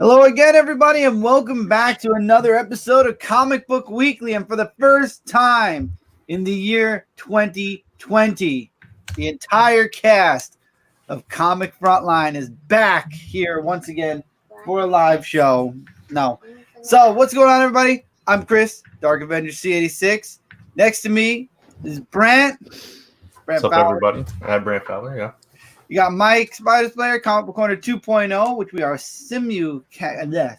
Hello again, everybody, and welcome back to another episode of Comic Book Weekly. And for the first time in the year 2020, the entire cast of Comic Frontline is back here once again for a live show. So what's going on, everybody? I'm Chris, Dark Avenger C86. Next to me is Brant. What's up, Fowler. everybody? I have Brant Fowler, yeah. You got Mike, Spider Player, Comic Book Corner 2.0, which we are simulcasting.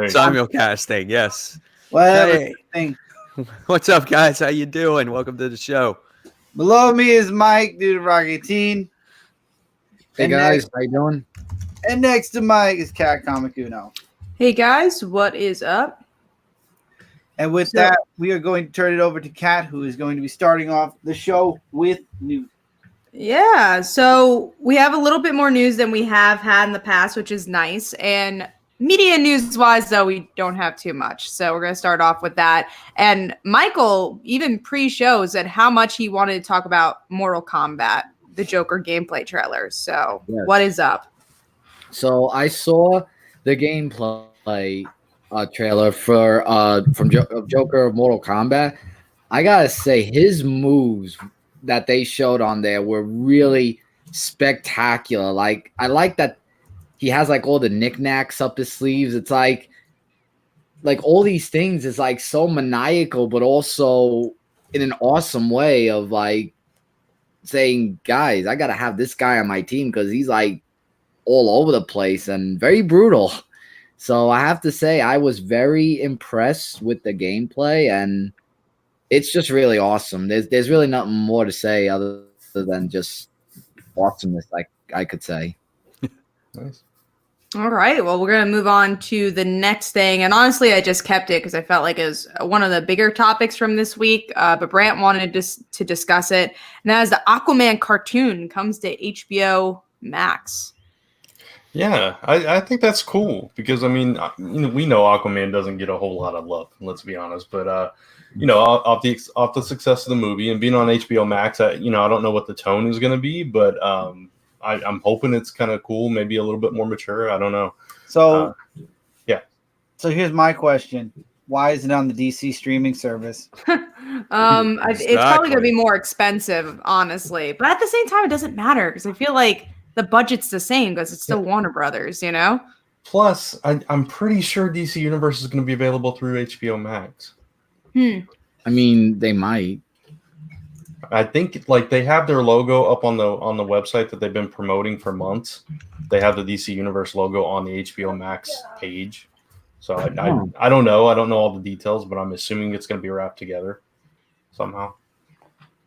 Simulcasting, yes. Whatever. Hey. What's up, guys? How you doing? Welcome to the show. Below me is Mike, Dude Rocket Teen. Hey guys, how you doing? And next to Mike is Cat Comic Uno. Hey guys, what is up? And with that, we are going to turn it over to Cat, who is going to be starting off the show with news. Yeah, so we have a little bit more news than we have had in the past, which is nice. And media news-wise, though, we don't have too much. So we're going to start off with that. And Michael, even pre-show, said how much he wanted to talk about Mortal Kombat, the Joker gameplay trailer. So What is up? So I saw the gameplay trailer for from Joker Mortal Kombat. I got to say, his moves that they showed on there were really spectacular. Like, I like that he has like all the knickknacks up his sleeves. It's like all these things is like so maniacal, but also in an awesome way of like saying, guys, I got to have this guy on my team because he's like all over the place and very brutal. So I have to say I was very impressed with the gameplay, and it's just really awesome. There's really nothing more to say other than just awesomeness, like I could say. Nice. All right, well, we're going to move on to the next thing. And honestly, I just kept it because I felt like it was one of the bigger topics from this week. But Brant wanted to discuss it. And that is the Aquaman cartoon comes to HBO Max. Yeah, I think that's cool because, I mean, we know Aquaman doesn't get a whole lot of love, let's be honest. But, off the success of the movie and being on HBO Max, I don't know what the tone is going to be, but I'm hoping it's kind of cool, maybe a little bit more mature. I don't know. So, yeah. So here's my question. Why is it on the DC streaming service? It's probably going to be more expensive, honestly. But at the same time, it doesn't matter because I feel like the budget's the same because it's still Warner Brothers, you know? Plus, I'm pretty sure DC Universe is going to be available through HBO Max. I mean, they might. I think like they have their logo up on the website that they've been promoting for months. They have the DC Universe logo on the HBO Max page. So I don't know. I don't know all the details, but I'm assuming it's going to be wrapped together somehow.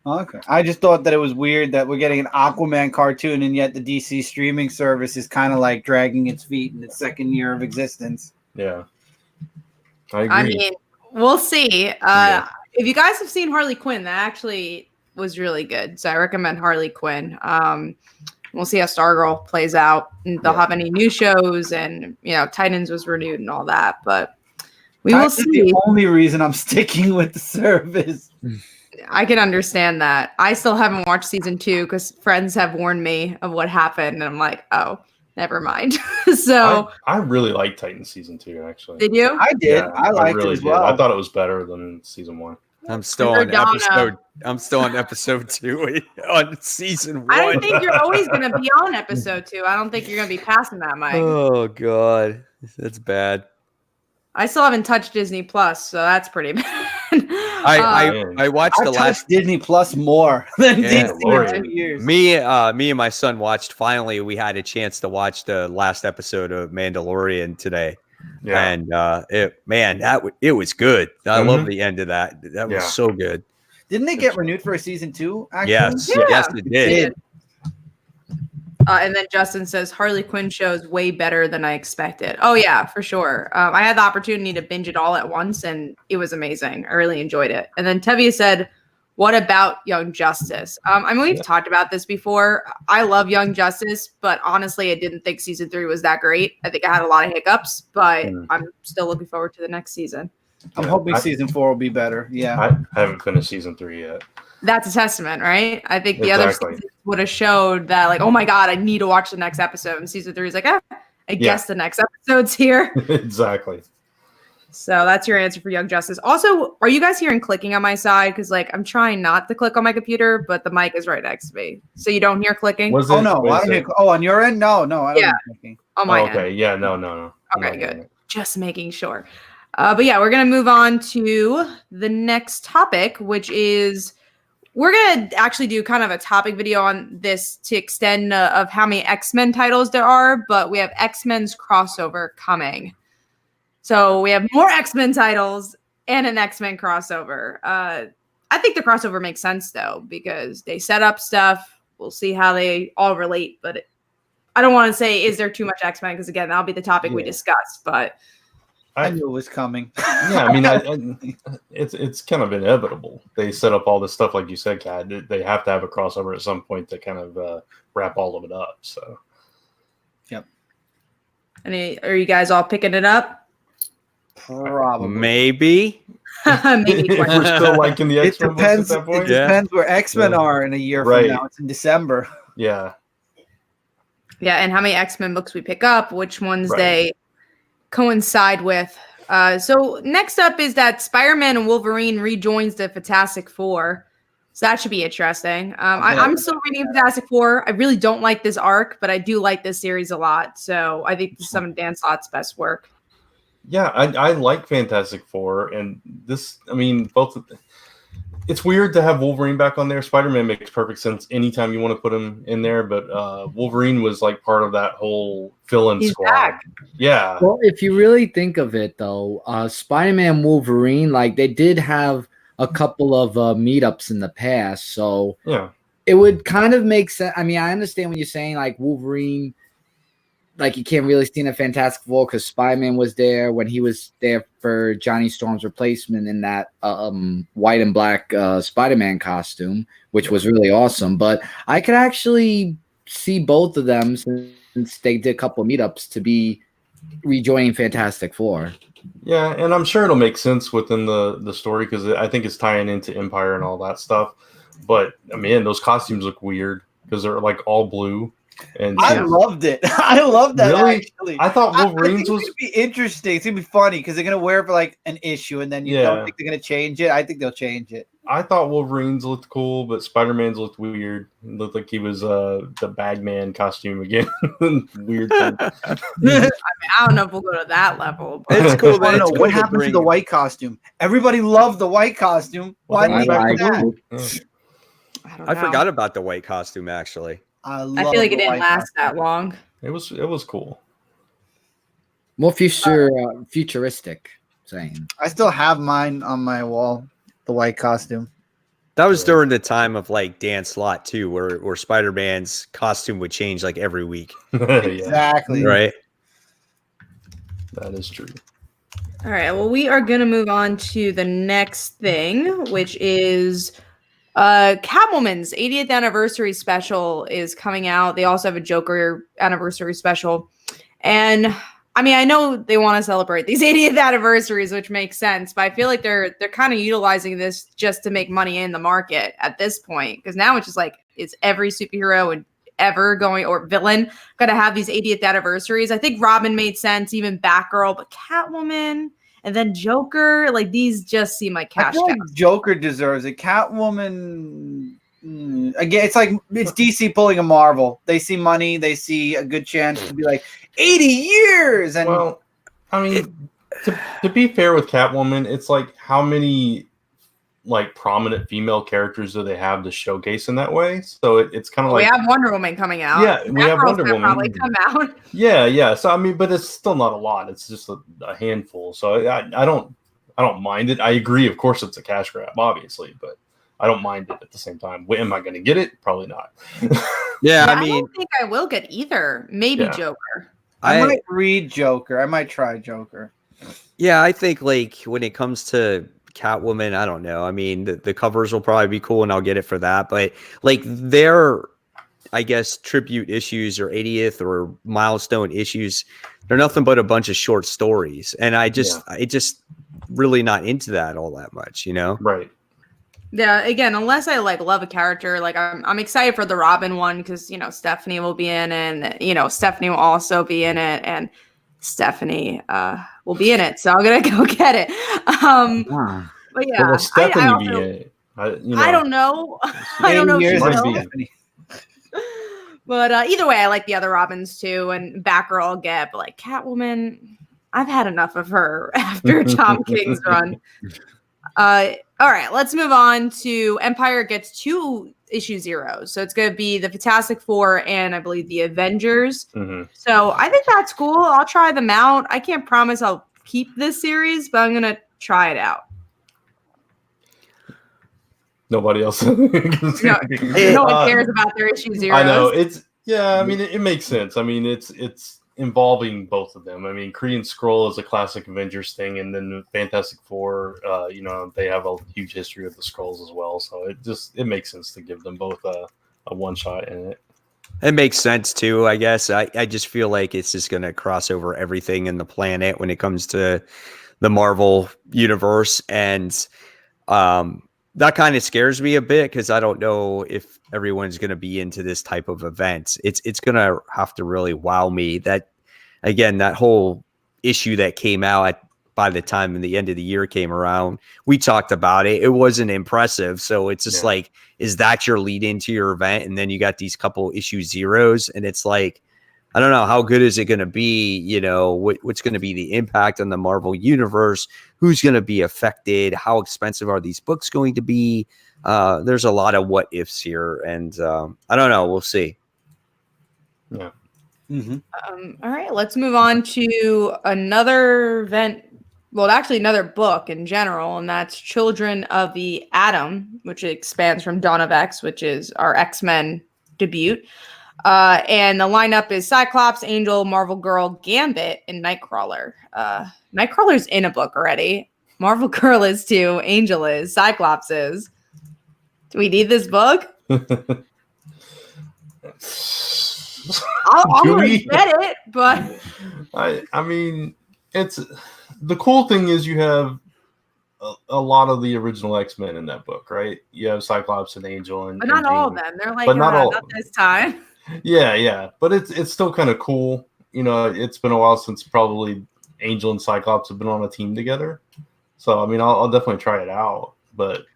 Okay. I just thought that it was weird that we're getting an Aquaman cartoon and yet the DC streaming service is kind of like dragging its feet in its second year of existence. Yeah. I agree. I mean, we'll see. If you guys have seen Harley Quinn, that actually was really good. So I recommend Harley Quinn. We'll see how Stargirl plays out. And they'll have any new shows, and Titans was renewed and all that. But we will see. The only reason I'm sticking with the service. I can understand that. I still haven't watched season 2 because friends have warned me of what happened, and I'm like, oh, never mind. So I really liked Titans season 2. Actually, did you? I did. Yeah, I liked it as well. I thought it was better than season 1. I'm still on episode 2 on season 1. I don't think you're always going to be on episode 2. I don't think you're going to be passing that, Mike. Oh God, that's bad. I still haven't touched Disney Plus, so that's pretty bad. I watched the last Disney Plus more than Disney in 2 years. Me and my son watched. Finally, we had a chance to watch the last episode of Mandalorian today. Yeah. And it was good. I love the end of that. That was so good. Didn't they get renewed for a season 2? Actually? Yes, it did. And then Justin says Harley Quinn shows way better than I expected. Oh yeah, for sure. I had the opportunity to binge it all at once, and it was amazing. I really enjoyed it. And then Tevye said, "What about Young Justice?" I mean, we've talked about this before. I love Young Justice, but honestly, I didn't think season 3 was that great. I think I had a lot of hiccups, but I'm still looking forward to the next season. I'm hoping season 4 will be better. Yeah, I haven't finished season 3 yet. That's a testament, right? I think the other seasons would have showed that, like, oh my God, I need to watch the next episode. And season 3 is like, I I guess the next episode's here. Exactly. So that's your answer for Young Justice. Also, are you guys hearing clicking on my side? Because like I'm trying not to click on my computer, but the mic is right next to me, so you don't hear clicking. Oh no, I don't hear. Oh, on your end? No, I don't hear clicking. On my end. Okay, yeah, no. Okay, good. Just making sure. But yeah, we're gonna move on to the next topic, which is we're gonna actually do kind of a topic video on this to extend of how many X-Men titles there are, but we have X-Men's crossover coming. So we have more X-Men titles and an X-Men crossover. I think the crossover makes sense though, because they set up stuff. We'll see how they all relate, but I don't want to say, is there too much X-Men? Because again, that'll be the topic we discuss, but I knew it was coming. Yeah, I mean, it's kind of inevitable. They set up all this stuff, like you said, Kat. They have to have a crossover at some point to kind of wrap all of it up. So, yep. Are you guys all picking it up? Probably. Maybe. Maybe. If we're still liking the It X-Men depends. books at that point. It depends where X-Men are in a year from now. It's in December. Yeah. Yeah, and how many X-Men books we pick up, which ones they coincide with. So next up is that Spider-Man and Wolverine rejoins the Fantastic Four. So that should be interesting. I'm still reading Fantastic Four. I really don't like this arc, but I do like this series a lot. So I think this is some of Dan Slott's best work. Yeah, I like Fantastic Four, and this, I mean, both. It's weird to have Wolverine back on there. Spider-Man makes perfect sense anytime you want to put him in there, but Wolverine was like part of that whole fill-in squad. Back. Yeah. Well, if you really think of it, though, Spider-Man, Wolverine, like they did have a couple of meetups in the past, so it would kind of make sense. I mean, I understand what you're saying, like Wolverine. Like you can't really see in a Fantastic Four because Spider-Man was there when he was there for Johnny Storm's replacement in that white and black Spider-Man costume, which was really awesome. But I could actually see both of them since they did a couple of meetups to be rejoining Fantastic Four. Yeah, and I'm sure it'll make sense within the story because I think it's tying into Empire and all that stuff. But man, those costumes look weird because they're like all blue. And I loved it. I love that. Really? Actually, I thought Wolverine's was gonna be interesting. It's gonna be funny because they're gonna wear it for like an issue, and then you don't think they're gonna change it. I think they'll change it. I thought Wolverine's looked cool, but Spider-Man's looked weird. It looked like he was the Bagman costume again. Weird thing. I mean, I don't know if we'll go to that level. But it's cool. I don't know what happened to the white costume. Everybody loved the white costume. Why didn't they back that? I forgot about the white costume actually. I feel like it didn't last that long. It was cool. More futuristic saying. I still have mine on my wall, the white costume. That was during the time of like Dan Slott too, where Spider-Man's costume would change like every week. Exactly. Right. That is true. All right. Well, we are going to move on to the next thing, which is Catwoman's 80th anniversary special is coming out. They also have a Joker anniversary special. And I mean, I know they want to celebrate these 80th anniversaries, which makes sense, but I feel like they're kind of utilizing this just to make money in the market at this point. Because now it's just like, is every superhero and ever going or villain gonna have these 80th anniversaries? I think Robin made sense, even Batgirl, but Catwoman and then Joker, like these just seem like cash cows. Like Joker deserves it. Catwoman, again, it's like it's DC pulling a Marvel. They see money, they see a good chance to be like 80 years. And well, I mean, to be fair with Catwoman, it's like how many like prominent female characters do they have to showcase in that way? So it's kind of like we have Wonder Woman coming out. Yeah, we have Wonder Woman probably come out. Yeah. So I mean, but it's still not a lot. It's just a handful. So I don't mind it. I agree. Of course, it's a cash grab, obviously, but I don't mind it at the same time. Am I going to get it? Probably not. Yeah, I mean, I don't think I will get either. Maybe Joker. I might read Joker. I might try Joker. Yeah, I think like when it comes to Catwoman, I don't know. I mean, the covers will probably be cool and I'll get it for that. But like their, I guess, tribute issues or 80th or milestone issues, they're nothing but a bunch of short stories. And I just really not into that all that much, you know? Right. Yeah, again, unless I like love a character, like I'm excited for the Robin one because Stephanie will be in it, and Stephanie will also be in it, and Stephanie will be in it, so I'm gonna go get it. But yeah, Well, Stephanie I be also, in it. I don't know. I don't know if she years might will. be. Stephanie. But either way, I like the other Robins too, and Batgirl I'll get, but like Catwoman, I've had enough of her after Tom King's run. All right, let's move on to Empire gets 2 issue zeros. So it's going to be the Fantastic Four and I believe the Avengers. Mm-hmm. So I think that's cool. I'll try them out. I can't promise I'll keep this series, but I'm going to try it out. Nobody else. No one cares about their issue zeros. I know I mean, it makes sense. I mean, it's involving both of them. I mean, Kree and Skrull is a classic Avengers thing, and then the Fantastic Four, they have a huge history of the Skrulls as well. So it makes sense to give them both a one shot in it. It makes sense too, I guess. I just feel like it's just going to cross over everything in the planet when it comes to the Marvel universe, and that kind of scares me a bit because I don't know if everyone's going to be into this type of event. It's going to have to really wow me. That again, that whole issue that came out by the time the end of the year came around, we talked about it. It wasn't impressive. So it's just like, is that your lead into your event? And then you got these couple issue zeros, and it's like, I don't know, how good is it going to be? What's going to be the impact on the Marvel universe? Who's going to be affected? How expensive are these books going to be? There's a lot of what ifs here, and I don't know. We'll see. Yeah. Mm-hmm. All right, let's move on to another event. Well, actually, another book in general, and that's Children of the Atom, which expands from Dawn of X, which is our X-Men debut. And the lineup is Cyclops, Angel, Marvel Girl, Gambit, and Nightcrawler. Nightcrawler's in a book already. Marvel Girl is too. Angel is. Cyclops is. Do we need this book? I'll get it, but I mean, it's the cool thing is you have a lot of the original X-Men in that book, right? You have Cyclops and Angel, but not all of them. They're like, but not all. Not this time. Yeah, but it's still kind of cool. It's been a while since probably Angel and Cyclops have been on a team together. So I mean, I'll definitely try it out. But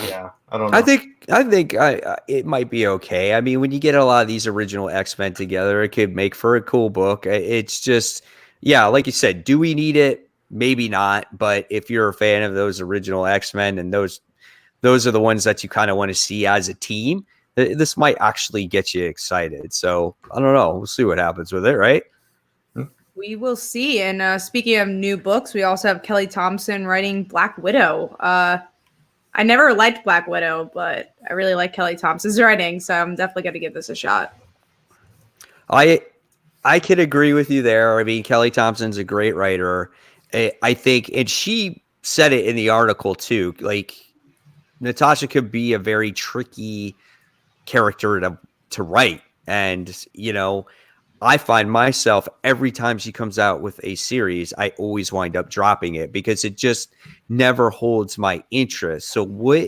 yeah, I don't know. I think it might be okay. I mean, when you get a lot of these original X-Men together, it could make for a cool book. It's just, like you said, do we need it? Maybe not. But if you're a fan of those original X-Men and those are the ones that you kind of want to see as a team, this might actually get you excited. So I don't know. We'll see what happens with it, right? We will see. And speaking of new books, we also have Kelly Thompson writing Black Widow. I never liked Black Widow, but I really like Kelly Thompson's writing, so I'm definitely going to give this a shot. I could agree with you there. I mean, Kelly Thompson's a great writer. I think, and she said it in the article too, like Natasha could be a very tricky character to write. And, I find myself every time she comes out with a series, I always wind up dropping it because it just never holds my interest. So what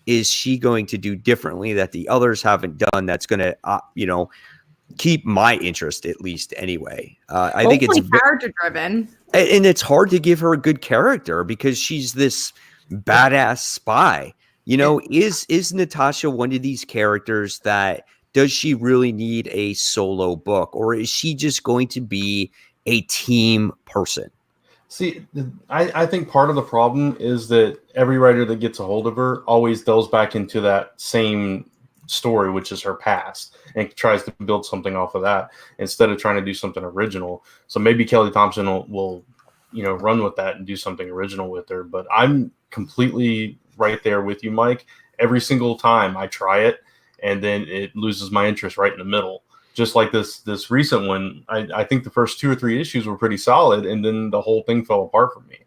is she going to do differently that the others haven't done that's going to, keep my interest at least anyway? I think it's character driven. And it's hard to give her a good character because she's this badass spy. Is Natasha one of these characters that does she really need a solo book, or is she just going to be a team person? See, I think part of the problem is that every writer that gets a hold of her always delves back into that same story, which is her past, and tries to build something off of that instead of trying to do something original. So maybe Kelly Thompson will run with that and do something original with her. But I'm completely right there with you, Mike. Every single time I try it, and then it loses my interest right in the middle. Just like this recent one, I think the first 2 or 3 issues were pretty solid, and then the whole thing fell apart for me.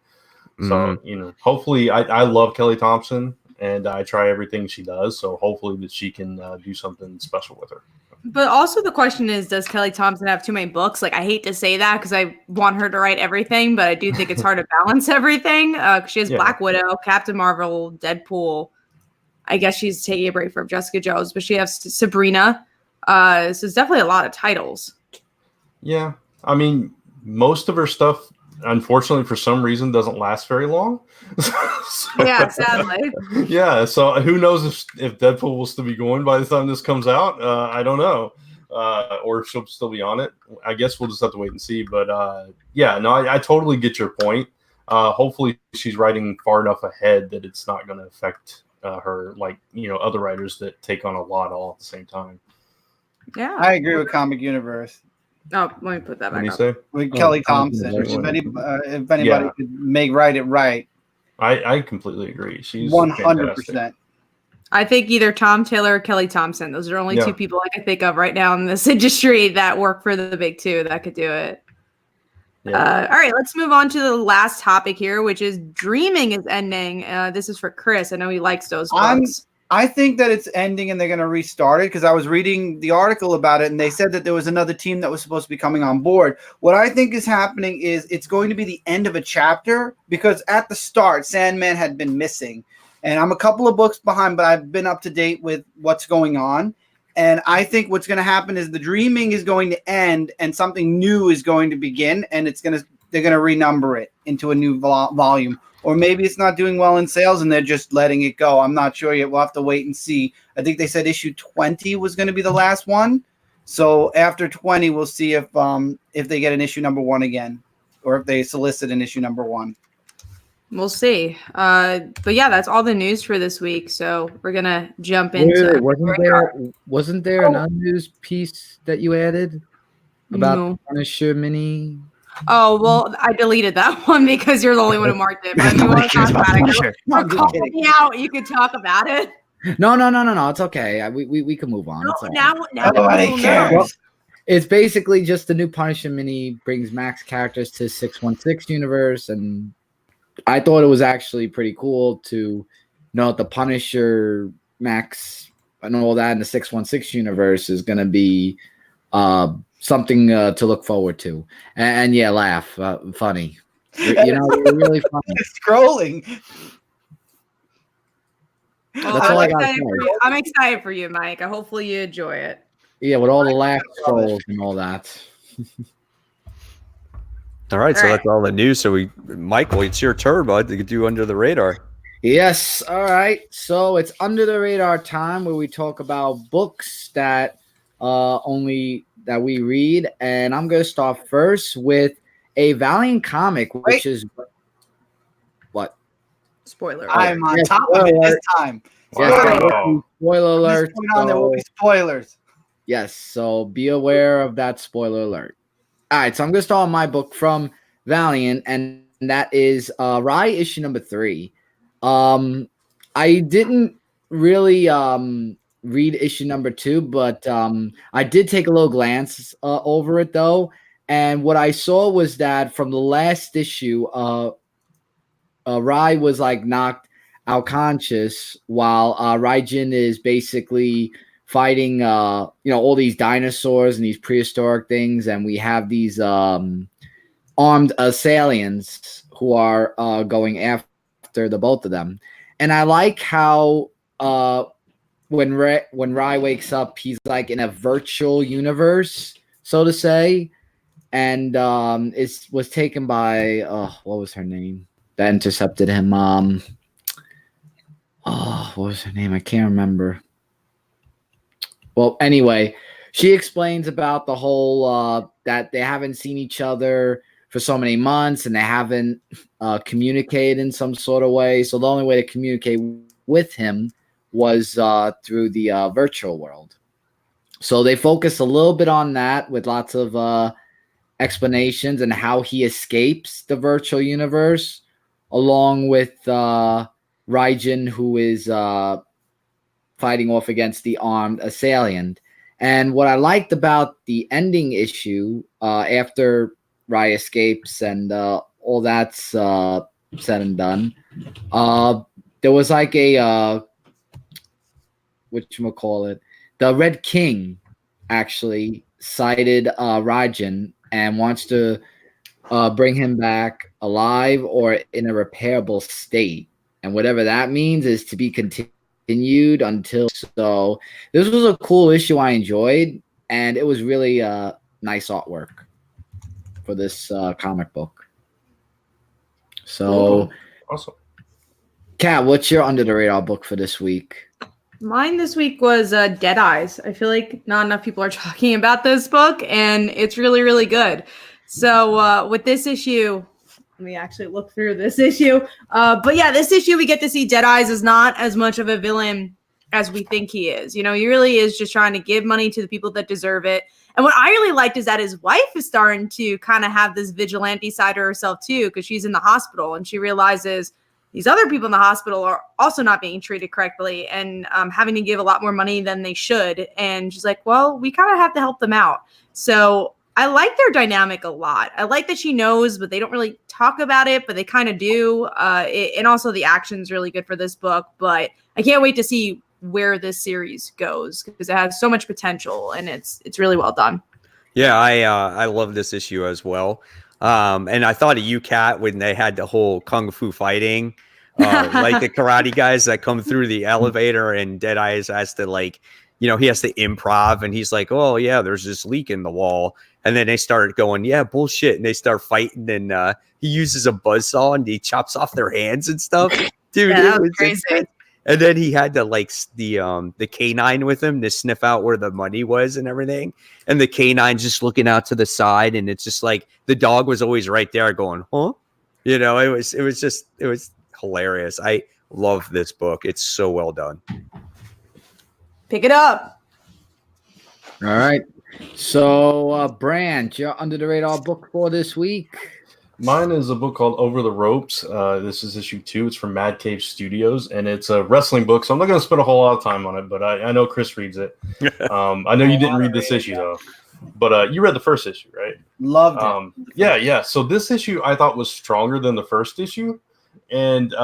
Mm-hmm. So, hopefully I love Kelly Thompson, and I try everything she does. So hopefully that she can do something special with her. But also the question is, does Kelly Thompson have too many books? Like, I hate to say that because I want her to write everything, but I do think it's hard to balance everything. She has Black Widow, Captain Marvel, Deadpool. I guess she's taking a break from Jessica Jones, but she has Sabrina. So it's definitely a lot of titles. Yeah. I mean, most of her stuff, unfortunately, for some reason, doesn't last very long. Yeah, sadly. Yeah, so who knows if Deadpool will still be going by the time this comes out? I don't know. Or if she'll still be on it. I guess we'll just have to wait and see. But yeah, no, I totally get your point. Hopefully she's writing far enough ahead that it's not going to affect her like, other writers that take on a lot all at the same time. Yeah. I agree with Comic Universe. Oh, let me put that back What do you up. say? With Kelly Thompson. If anybody could write it right. I completely agree. She's 100%. I think either Tom Taylor or Kelly Thompson. Those are only two people I can think of right now in this industry that work for the big two that could do it. Yeah. All right, let's move on to the last topic here, which is Dreaming is ending. This is for Chris. I know he likes those books. I think that it's ending and they're going to restart it because I was reading the article about it and they said that there was another team that was supposed to be coming on board. What I think is happening is it's going to be the end of a chapter because at the start, Sandman had been missing. And I'm a couple of books behind, but I've been up to date with what's going on. And I think what's going to happen is the Dreaming is going to end and something new is going to begin and they're going to renumber it into a new volume. Or maybe it's not doing well in sales and they're just letting it go. I'm not sure yet. We'll have to wait and see. I think they said issue 20 was going to be the last one. So after 20, we'll see if they get an issue number 1 again or if they solicit an issue number 1. We'll see. But yeah, that's all the news for this week. So we're going to jump into Wasn't there another news piece that you added about Punisher mini? Oh, well, I deleted that one because you're the only one who marked it. But if you want to talk about it, call me out. You could talk about it. No. It's okay. We can move on. Now nobody cares. Well, it's basically just the new Punisher mini brings Max characters to 616 universe, and I thought it was actually pretty cool to know that the Punisher Max and all that in the 616 universe is going to be something to look forward to, and yeah, laugh, funny. You're really funny. Scrolling. Well, that's all I got to say. I'm excited for you, Mike. Hopefully you enjoy it. Yeah, with all the laugh scrolls and all that. All right, so that's all the news. So Michael, it's your turn, bud, to do Under the Radar. Yes. All right. So it's Under the Radar time where we talk about books that that we read, and I'm going to start first with a Valiant comic, which is what? Spoiler. I'm on top of it this time. Yes, spoiler alert. There will be spoilers. Yes, so be aware of that spoiler alert. All right, so I'm going to start my book from Valiant, and that is Rye issue number 3. I didn't really read issue number 2, but I did take a little glance over it though, and what I saw was that from the last issue, Rai was like knocked out conscious while Raijin is basically fighting all these dinosaurs and these prehistoric things, and we have these armed assailants who are going after the both of them. And I like how when Rai wakes up, he's like in a virtual universe, so to say, and it was taken by what was her name that intercepted him? What was her name? I can't remember. Well, anyway, she explains about the whole that they haven't seen each other for so many months and they haven't communicated in some sort of way. So the only way to communicate with him was through the virtual world. So they focus a little bit on that with lots of explanations and how he escapes the virtual universe, along with Raijin, who is fighting off against the armed assailant. And what I liked about the ending issue, after Rai escapes and all that's said and done, there was like a whatchamacallit, the Red King actually sighted Raijin and wants to bring him back alive or in a repairable state. And whatever that means is to be continued continued until so. This was a cool issue I enjoyed, and it was really nice artwork for this comic book. So, cool. Awesome. Kat, what's your under the radar book for this week? Mine this week was Dead Eyes. I feel like not enough people are talking about this book, and it's really, really good. So with this issue, let me actually look through this issue. But yeah, this issue we get to see Dead Eyes is not as much of a villain as we think he is. You know, he really is just trying to give money to the people that deserve it. And what I really liked is that his wife is starting to kind of have this vigilante side to herself too, because she's in the hospital and she realizes these other people in the hospital are also not being treated correctly and having to give a lot more money than they should. And she's like, well, we kind of have to help them out. So I like their dynamic a lot. I like that she knows, but they don't really talk about it, but they kind of do. And also the action's really good for this book, but I can't wait to see where this series goes because it has so much potential and it's really well done. Yeah, I love this issue as well. And I thought of you, Kat, when they had the whole kung fu fighting, like the karate guys that come through the elevator and Deadeyes has to he has to improv and he's like, oh yeah, there's this leak in the wall. And then they start going, yeah, bullshit. And they start fighting and he uses a buzzsaw and he chops off their hands and stuff. Dude, yeah, that was crazy. And then he had to the canine with him to sniff out where the money was and everything. And the canine's just looking out to the side. And it's just like the dog was always right there going, huh? You know, it was hilarious. I love this book. It's so well done. Pick it up. All right. So, Brand, your under the radar book for this week? Mine is a book called Over the Ropes. This is issue 2. It's from Mad Cave Studios, and it's a wrestling book, so I'm not going to spend a whole lot of time on it, but I know Chris reads it. I know you didn't read this issue, though, but you read the first issue, right? Loved it. Yeah. So this issue I thought was stronger than the first issue, and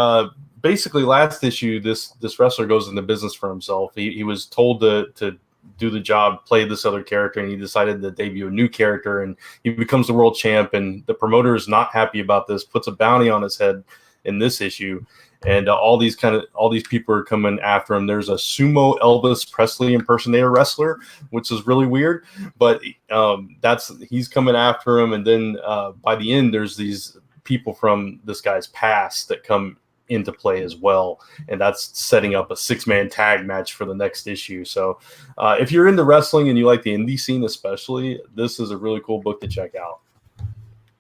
basically last issue, this wrestler goes into business for himself. He was told to do the job, play this other character, and he decided to debut a new character, and he becomes the world champ, and the promoter is not happy about this, puts a bounty on his head in this issue, and all these people are coming after him. There's a sumo Elvis Presley impersonator wrestler, which is really weird, but he's coming after him, and then by the end there's these people from this guy's past that come into play as well, and that's setting up a 6-man tag match for the next issue. So if you're into wrestling and you like the indie scene especially, this is a really cool book to check out.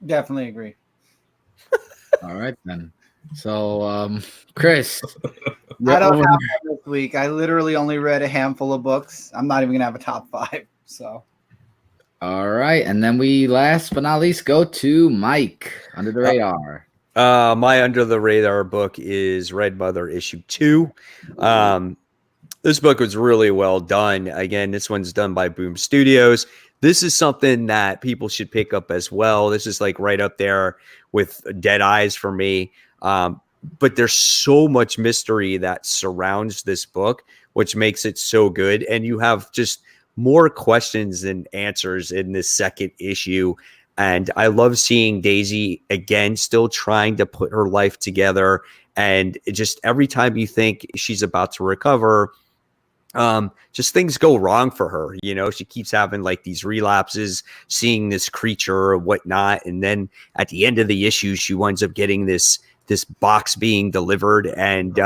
Definitely agree. All right then. So Chris, I don't have one this week. I literally only read a handful of books. I'm not even gonna have a top 5. So all right, and then we last but not least go to Mike under the radar. My under the radar book is Red Mother issue 2. This book was really well done. Again, this one's done by Boom Studios. This is something that people should pick up as well. This is like right up there with Dead Eyes for me. But there's so much mystery that surrounds this book, which makes it so good. And you have just more questions than answers in this second issue. And I love seeing Daisy again, still trying to put her life together. And it just every time you think she's about to recover, just things go wrong for her. You know, she keeps having like these relapses, seeing this creature or whatnot. And then at the end of the issue, she winds up getting this box being delivered. And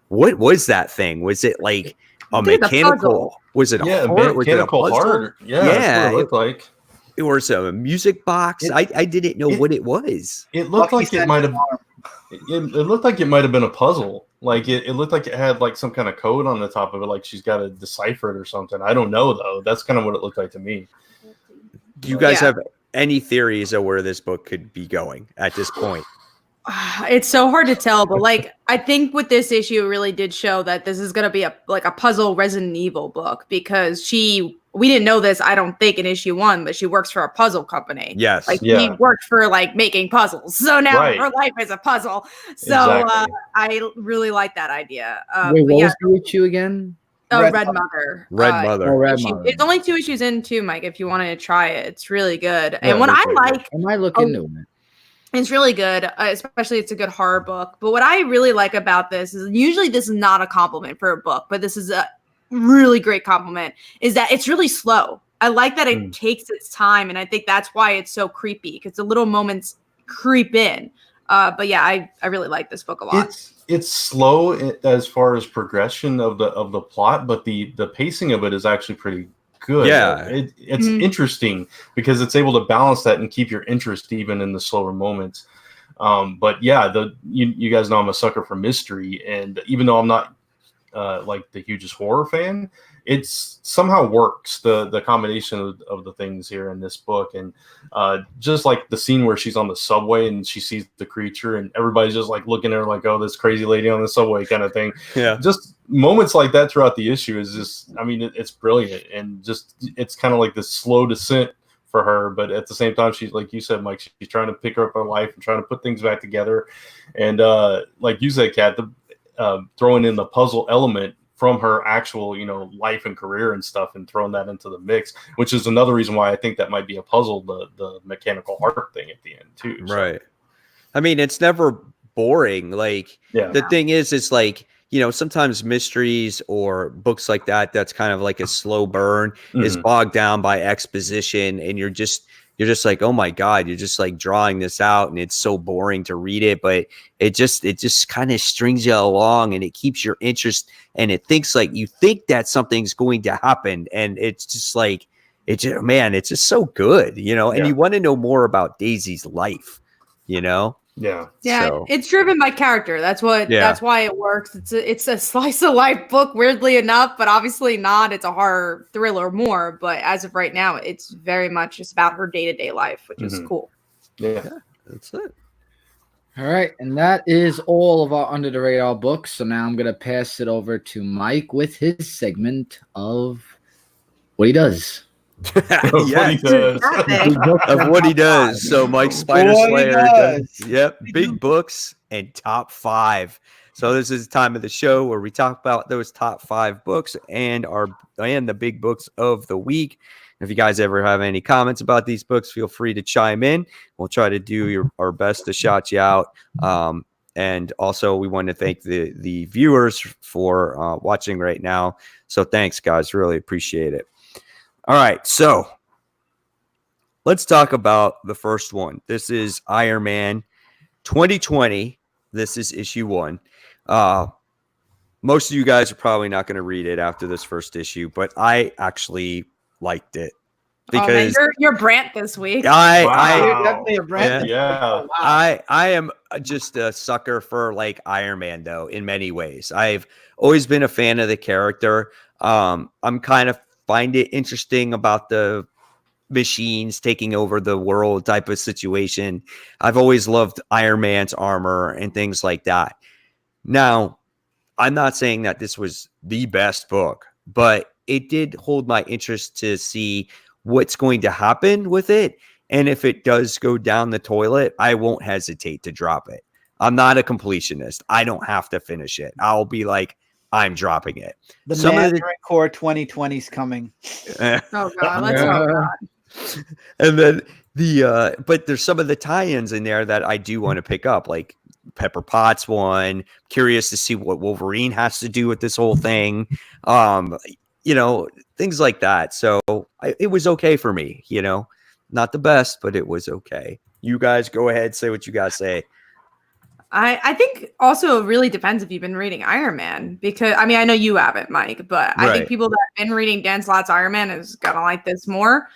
what was that thing? Was it like a mechanical? Was it a heart? Mechanical heart? Yeah, that's what it looked like. It was a music box. I didn't know what it was. It looked like it might have. It looked like it might have been a puzzle. Like it looked like it had like some kind of code on the top of it. Like she's got to decipher it or something. I don't know though. That's kind of what it looked like to me. Do you guys have any theories of where this book could be going at this point? It's so hard to tell, but like I think with this issue, it really did show that this is going to be a puzzle Resident Evil book because we didn't know this, I don't think, in issue 1, but she works for a puzzle company. Yes. She worked for making puzzles. So now her life is a puzzle. So I really like that idea. Wait, what was the issue again? Oh, Red Mother. Red Mother. Red Mother. It's only 2 issues in too, Mike, if you wanted to try it. It's really good. And what I like... I might look into it. It's really good, especially it's a good horror book. But what I really like about this is usually this is not a compliment for a book, but this is a really great compliment, is that it's really slow. I like that it takes its time, and I think that's why it's so creepy, because the little moments creep in. But yeah, I really like this book a lot. It's slow as far as progression of the plot, but the pacing of it is actually pretty good. Yeah, it's interesting because it's able to balance that and keep your interest even in the slower moments. But yeah, you guys know I'm a sucker for mystery, and even though I'm not like the hugest horror fan, it's somehow works, the combination of the things here in this book. And just like the scene where she's on the subway and she sees the creature and everybody's just like looking at her like, oh, this crazy lady on the subway kind of thing. Yeah, just moments like that throughout the issue is just, I mean, it's brilliant. And just it's kind of like this slow descent for her, but at the same time, she's, like you said, Mike, she's trying to pick up her life and trying to put things back together. And like you said, Kat, throwing in the puzzle element from her actual, life and career and stuff, and throwing that into the mix, which is another reason why I think that might be a puzzle, the mechanical heart thing at the end too. So. Right. I mean, it's never boring. Like, the thing is like, sometimes mysteries or books like that, that's kind of like a slow burn, is bogged down by exposition, and you're just like, oh my God, you're just like drawing this out, and it's so boring to read it, but it just kind of strings you along, and it keeps your interest, and it thinks like you think that something's going to happen, and it's just like, it's just so good, and you want to know more about Daisy's life, Yeah. So. It's driven by character. That's why it works. It's a slice of life book, weirdly enough, but obviously not. It's a horror thriller more, but as of right now, it's very much just about her day-to-day life, which is cool. Yeah, that's it. All right, and that is all of our Under the Radar books. So now I'm going to pass it over to Mike with his segment of what he does. Of what he does. So Mike Spider Slayer does. Yep, big books and top 5. So this is the time of the show where we talk about those top 5 books and the big books of the week. If you guys ever have any comments about these books, feel free to chime in. We'll try to do our best to shout you out. And also, we want to thank the viewers for watching right now. So thanks, guys. Really appreciate it. All right, so let's talk about the first one. This is Iron Man 2020. This is issue 1. Most of you guys are probably not going to read it after this first issue, but I actually liked it because you're Brant this week. You're definitely a Brant. Yeah. I am just a sucker for like Iron Man, though, in many ways. I've always been a fan of the character. I'm kind of find it interesting about the machines taking over the world type of situation. I've always loved Iron Man's armor and things like that. Now, I'm not saying that this was the best book, but it did hold my interest to see what's going to happen with it. And if it does go down the toilet, I won't hesitate to drop it. I'm not a completionist. I don't have to finish it. I'll be like, I'm dropping it. The Mandarin Core 2020 is coming. Oh God, let's hope not. And then but there's some of the tie-ins in there that I do want to pick up, like Pepper Potts one. Curious to see what Wolverine has to do with this whole thing. Things like that. So it was okay for me. Not the best, but it was okay. You guys go ahead, say what you guys say. I think also it really depends if you've been reading Iron Man, because I mean, I know you haven't, Mike, but I think people that have been reading Dan Slott's Iron Man is gonna like this more.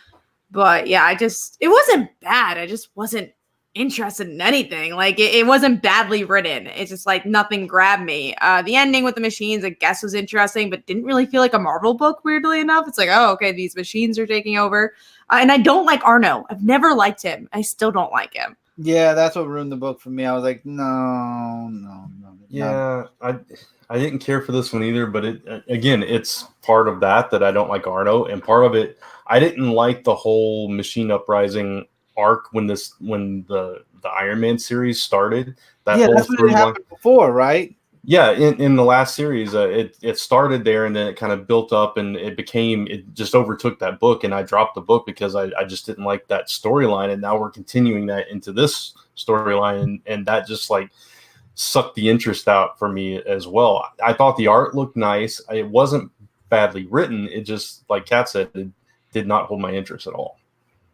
But yeah, it wasn't bad. I just wasn't interested in anything. Like it wasn't badly written. It's just like nothing grabbed me. The ending with the machines, I guess, was interesting, but didn't really feel like a Marvel book, weirdly enough. It's like, oh, okay, these machines are taking over. And I don't like Arno. I've never liked him. I still don't like him. Yeah, that's what ruined the book for me. I was like, no. Yeah, I didn't care for this one either, but it's part of that I don't like Arno, and part of it, I didn't like the whole Machine Uprising arc when the Iron Man series started. That's what happened before, right? Yeah, in the last series, it started there, and then it kind of built up, and it just overtook that book, and I dropped the book because I just didn't like that storyline, and now we're continuing that into this storyline, and that just like sucked the interest out for me as well. I thought the art looked nice. It wasn't badly written. It just, like Kat said, it did not hold my interest at all.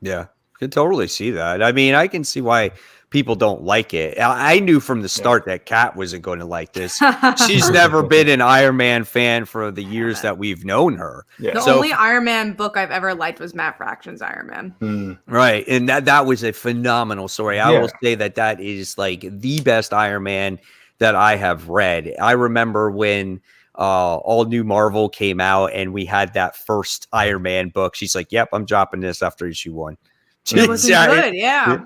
Yeah, could totally see that. I mean, I can see why people don't like it. I knew from the start that Kat wasn't going to like this. She's never been an Iron Man fan for the years that we've known her. Yeah. The only Iron Man book I've ever liked was Matt Fractions Iron Man. Right. And that was a phenomenal story. I will say that is like the best Iron Man that I have read. I remember when all new Marvel came out and we had that first Iron Man book. She's like, yep, I'm dropping this after issue 1. It was good, yeah.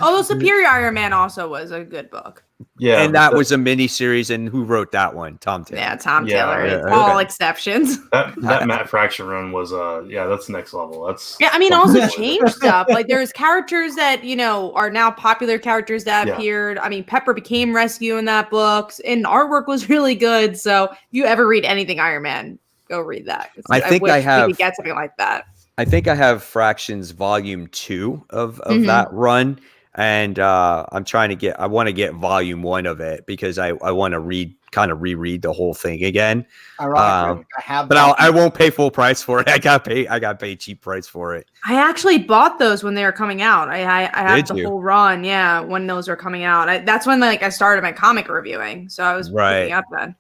Although Superior Iron Man also was a good book. Yeah, and that was a mini series. And who wrote that one? Tom Taylor. Yeah, Tom Taylor. All exceptions. That Matt Fraction run was that's next level. That's I mean, also changed stuff. Like there's characters that are now popular characters that appeared. I mean, Pepper became Rescue in that book, and artwork was really good. So if you ever read anything Iron Man, go read that. I think I have. We could get something like that. I think I have Fractions Volume 2 of that run, and I'm trying to get. I want to get Volume 1 of it because I want to reread the whole thing again. I have, but I won't pay full price for it. I got pay cheap price for it. I actually bought those when they were coming out. I had the whole run, when those were coming out. That's when I started my comic reviewing, so I was picking up then.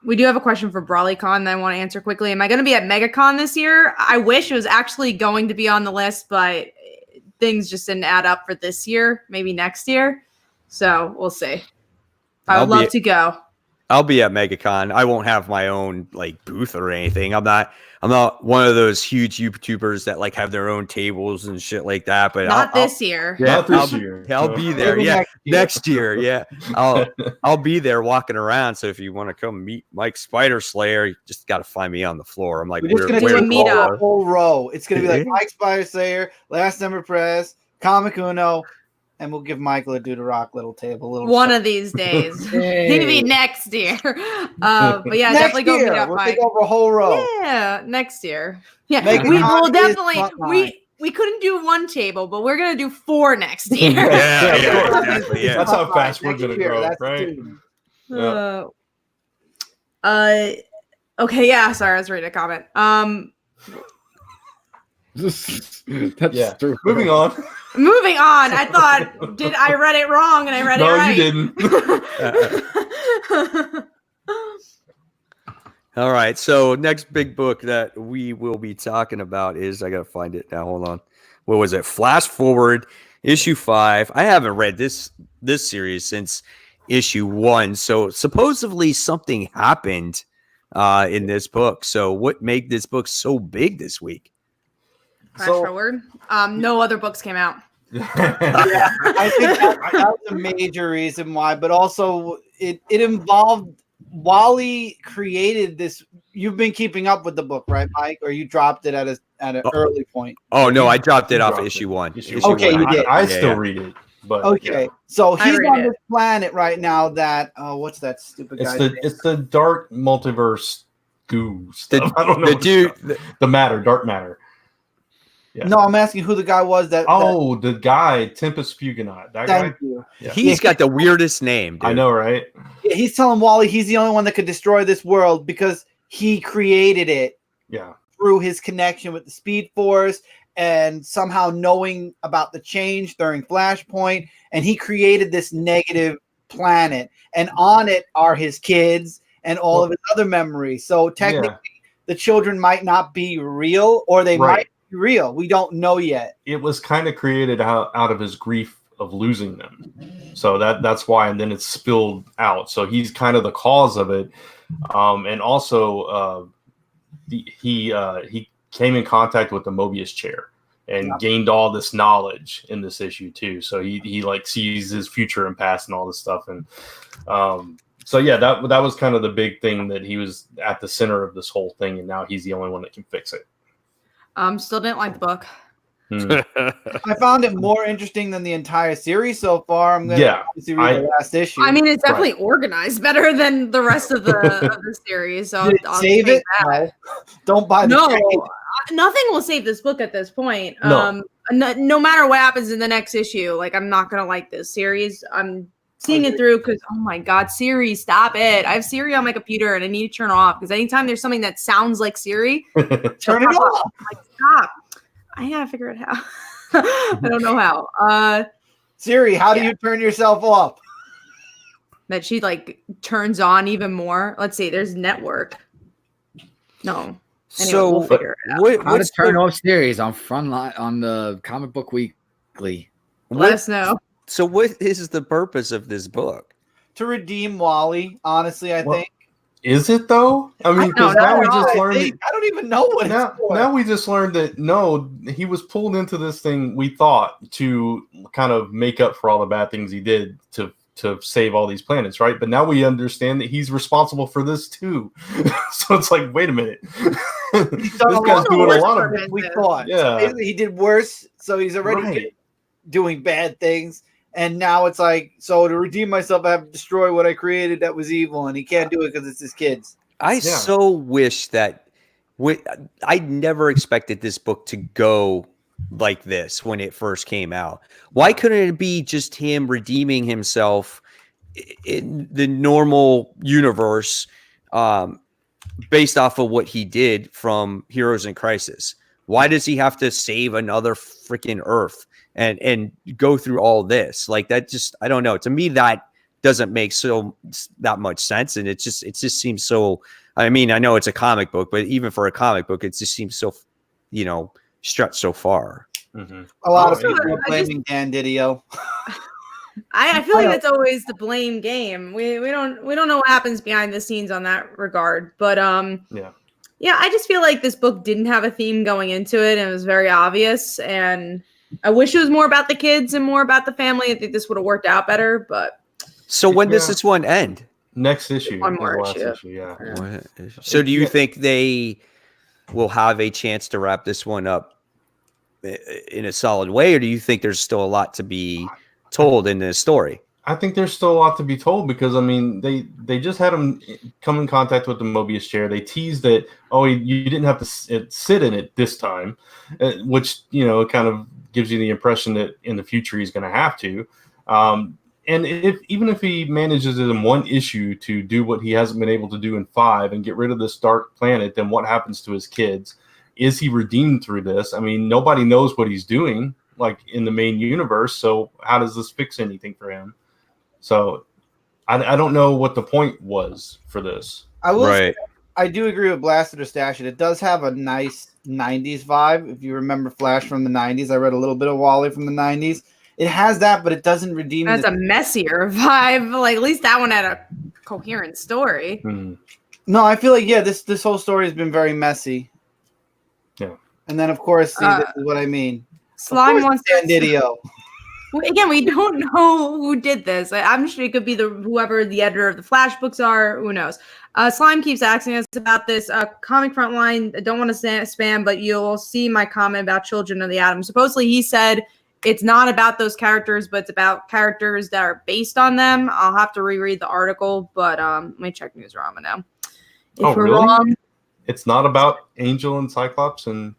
We do have a question for BrawleyCon that I want to answer quickly. Am I going to be at MegaCon this year? I wish it was actually going to be on the list, but things just didn't add up for this year. Maybe next year. So we'll see. I would love to go. I'll be at MegaCon. I won't have my own booth or anything. I'm not one of those huge YouTubers that have their own tables and shit like that. But not this year. Yeah, not this year. I'll be there. Yeah, next year. Yeah, I'll be there walking around. So if you want to come meet Mike Spider Slayer, you just got to find me on the floor. I'm like, we're just gonna do a meetup. Whole row. It's gonna be like Mike Spider Slayer, Last Number Press, Comic Uno. And we'll give Michael a Dude Rock little table. One of these days. Maybe next year. But yeah, next definitely go meet up, We'll Mike. take over a whole row. Yeah, next year. Yeah, we will definitely. We couldn't do one table, but we're gonna do 4 next year. Exactly. Yeah. That's how fast we're gonna grow, right? Okay. Yeah. Sorry, I was reading a comment. That's true. Moving on. I thought, I read it wrong and I read it right? No, you didn't. All right. So next big book that we will be talking about is, I got to find it now. Hold on. What was it? Flash Forward issue 5. I haven't read this series since issue 1. So supposedly something happened in this book. So what made this book so big this week? Flash forward. No other books came out. I think that was a major reason why, but also it involved Wally created this. You've been keeping up with the book, right, Mike? Or you dropped it at an early point? Oh no, I dropped it off issue 1. Okay, you did. I still read it. But okay, so he's on this planet right now that what's that stupid guy? It's the dark multiverse goo stuff. I don't know. The matter, dark matter. Yeah. No, I'm asking who the guy was that. The guy, Tempest Fugonaut. That guy. You. Yeah. He's got the weirdest name, dude. I know, right? Yeah, he's telling Wally he's the only one that could destroy this world because he created it. Yeah. Through his connection with the Speed Force and somehow knowing about the change during Flashpoint, and he created this negative planet, and on it are his kids and all of his other memories. So technically, the children might not be real, or they might. Real, we don't know yet. It was kind of created out of his grief of losing them, so that's why, and then it's spilled out. So he's kind of the cause of it, and also he came in contact with the Mobius chair and gained all this knowledge in this issue too. So he sees his future and past and all this stuff, and so that was kind of the big thing, that he was at the center of this whole thing, and now he's the only one that can fix it. Still didn't like the book. I found it more interesting than the entire series so far. I'm going to obviously read the last issue. I mean, it's definitely organized better than the rest of the series. So I'll save take it? that. No. Don't buy the trade. Nothing will save this book at this point. No. No matter what happens in the next issue, like I'm not gonna like this series. I'm seeing it through because oh my god, Siri, stop it! I have Siri on my computer and I need to turn it off because anytime there's something that sounds like Siri, turn it off. Like stop. I gotta figure it out. I don't know how. Siri, how do you turn yourself off? That she like turns on even more. Let's see. There's network. No. Anyway, So we'll figure it out. How to turn off series on Frontline on the Comic Book Weekly. Let us know. So what is the purpose of this book? To redeem Wally, honestly, I think. Is it though? I mean, because now we just learned. I don't even know what now, it's for. Now we just learned that no, he was pulled into this thing. We thought to kind of make up for all the bad things he did to save all these planets, right? But now we understand that he's responsible for this too. So it's like, wait a minute, this guy's doing a lot of it. We thought, yeah, so he did worse. So he's already doing bad things. And now it's like, so to redeem myself, I have to destroy what I created that was evil, and he can't do it because it's his kids. I so wish that I never expected this book to go like this when it first came out. Why couldn't it be just him redeeming himself in the normal universe based off of what he did from Heroes in Crisis? Why does he have to save another freaking Earth and go through all this? Like that just, I don't know. To me, that doesn't make that much sense. And it just seems so, I mean, I know it's a comic book, but even for a comic book, it just seems so, stretched so far. Mm-hmm. A lot of people are blaming Dan Didio. I feel like that's always the blame game. We don't know what happens behind the scenes on that regard. But yeah, I just feel like this book didn't have a theme going into it, and it was very obvious. And I wish it was more about the kids and more about the family. I think this would have worked out better. But so when does this one end? Next issue. One more issue. Yeah. So do you think they will have a chance to wrap this one up in a solid way, or do you think there's still a lot to be told in this story? I think there's still a lot to be told because, I mean, they just had him come in contact with the Mobius chair. They teased that, you didn't have to sit in it this time, which, kind of gives you the impression that in the future he's going to have to. And even if he manages in one issue to do what he hasn't been able to do in 5 and get rid of this dark planet, then what happens to his kids? Is he redeemed through this? I mean, nobody knows what he's doing, like in the main universe. So how does this fix anything for him? So I don't know what the point was for this. I will say, I do agree with Blasted or Stash It. It does have a nice 90s vibe. If you remember Flash from the 90s, I read a little bit of Wally from the 90s. It has that, but it doesn't redeem. That's a messier vibe. Like at least that one had a coherent story. Mm-hmm. No, I feel like this whole story has been very messy. Yeah, and then of course, this is what I mean. Slime wants Dan Didio. Again, we don't know who did this. I'm sure it could be whoever the editor of the Flash books are. Who knows? Slime keeps asking us about this comic Frontline. I don't want to spam, but you'll see my comment about Children of the Atom. Supposedly, he said it's not about those characters, but it's about characters that are based on them. I'll have to reread the article, but let me check Newsarama now. If we're really? Wrong, it's not about Angel and Cyclops and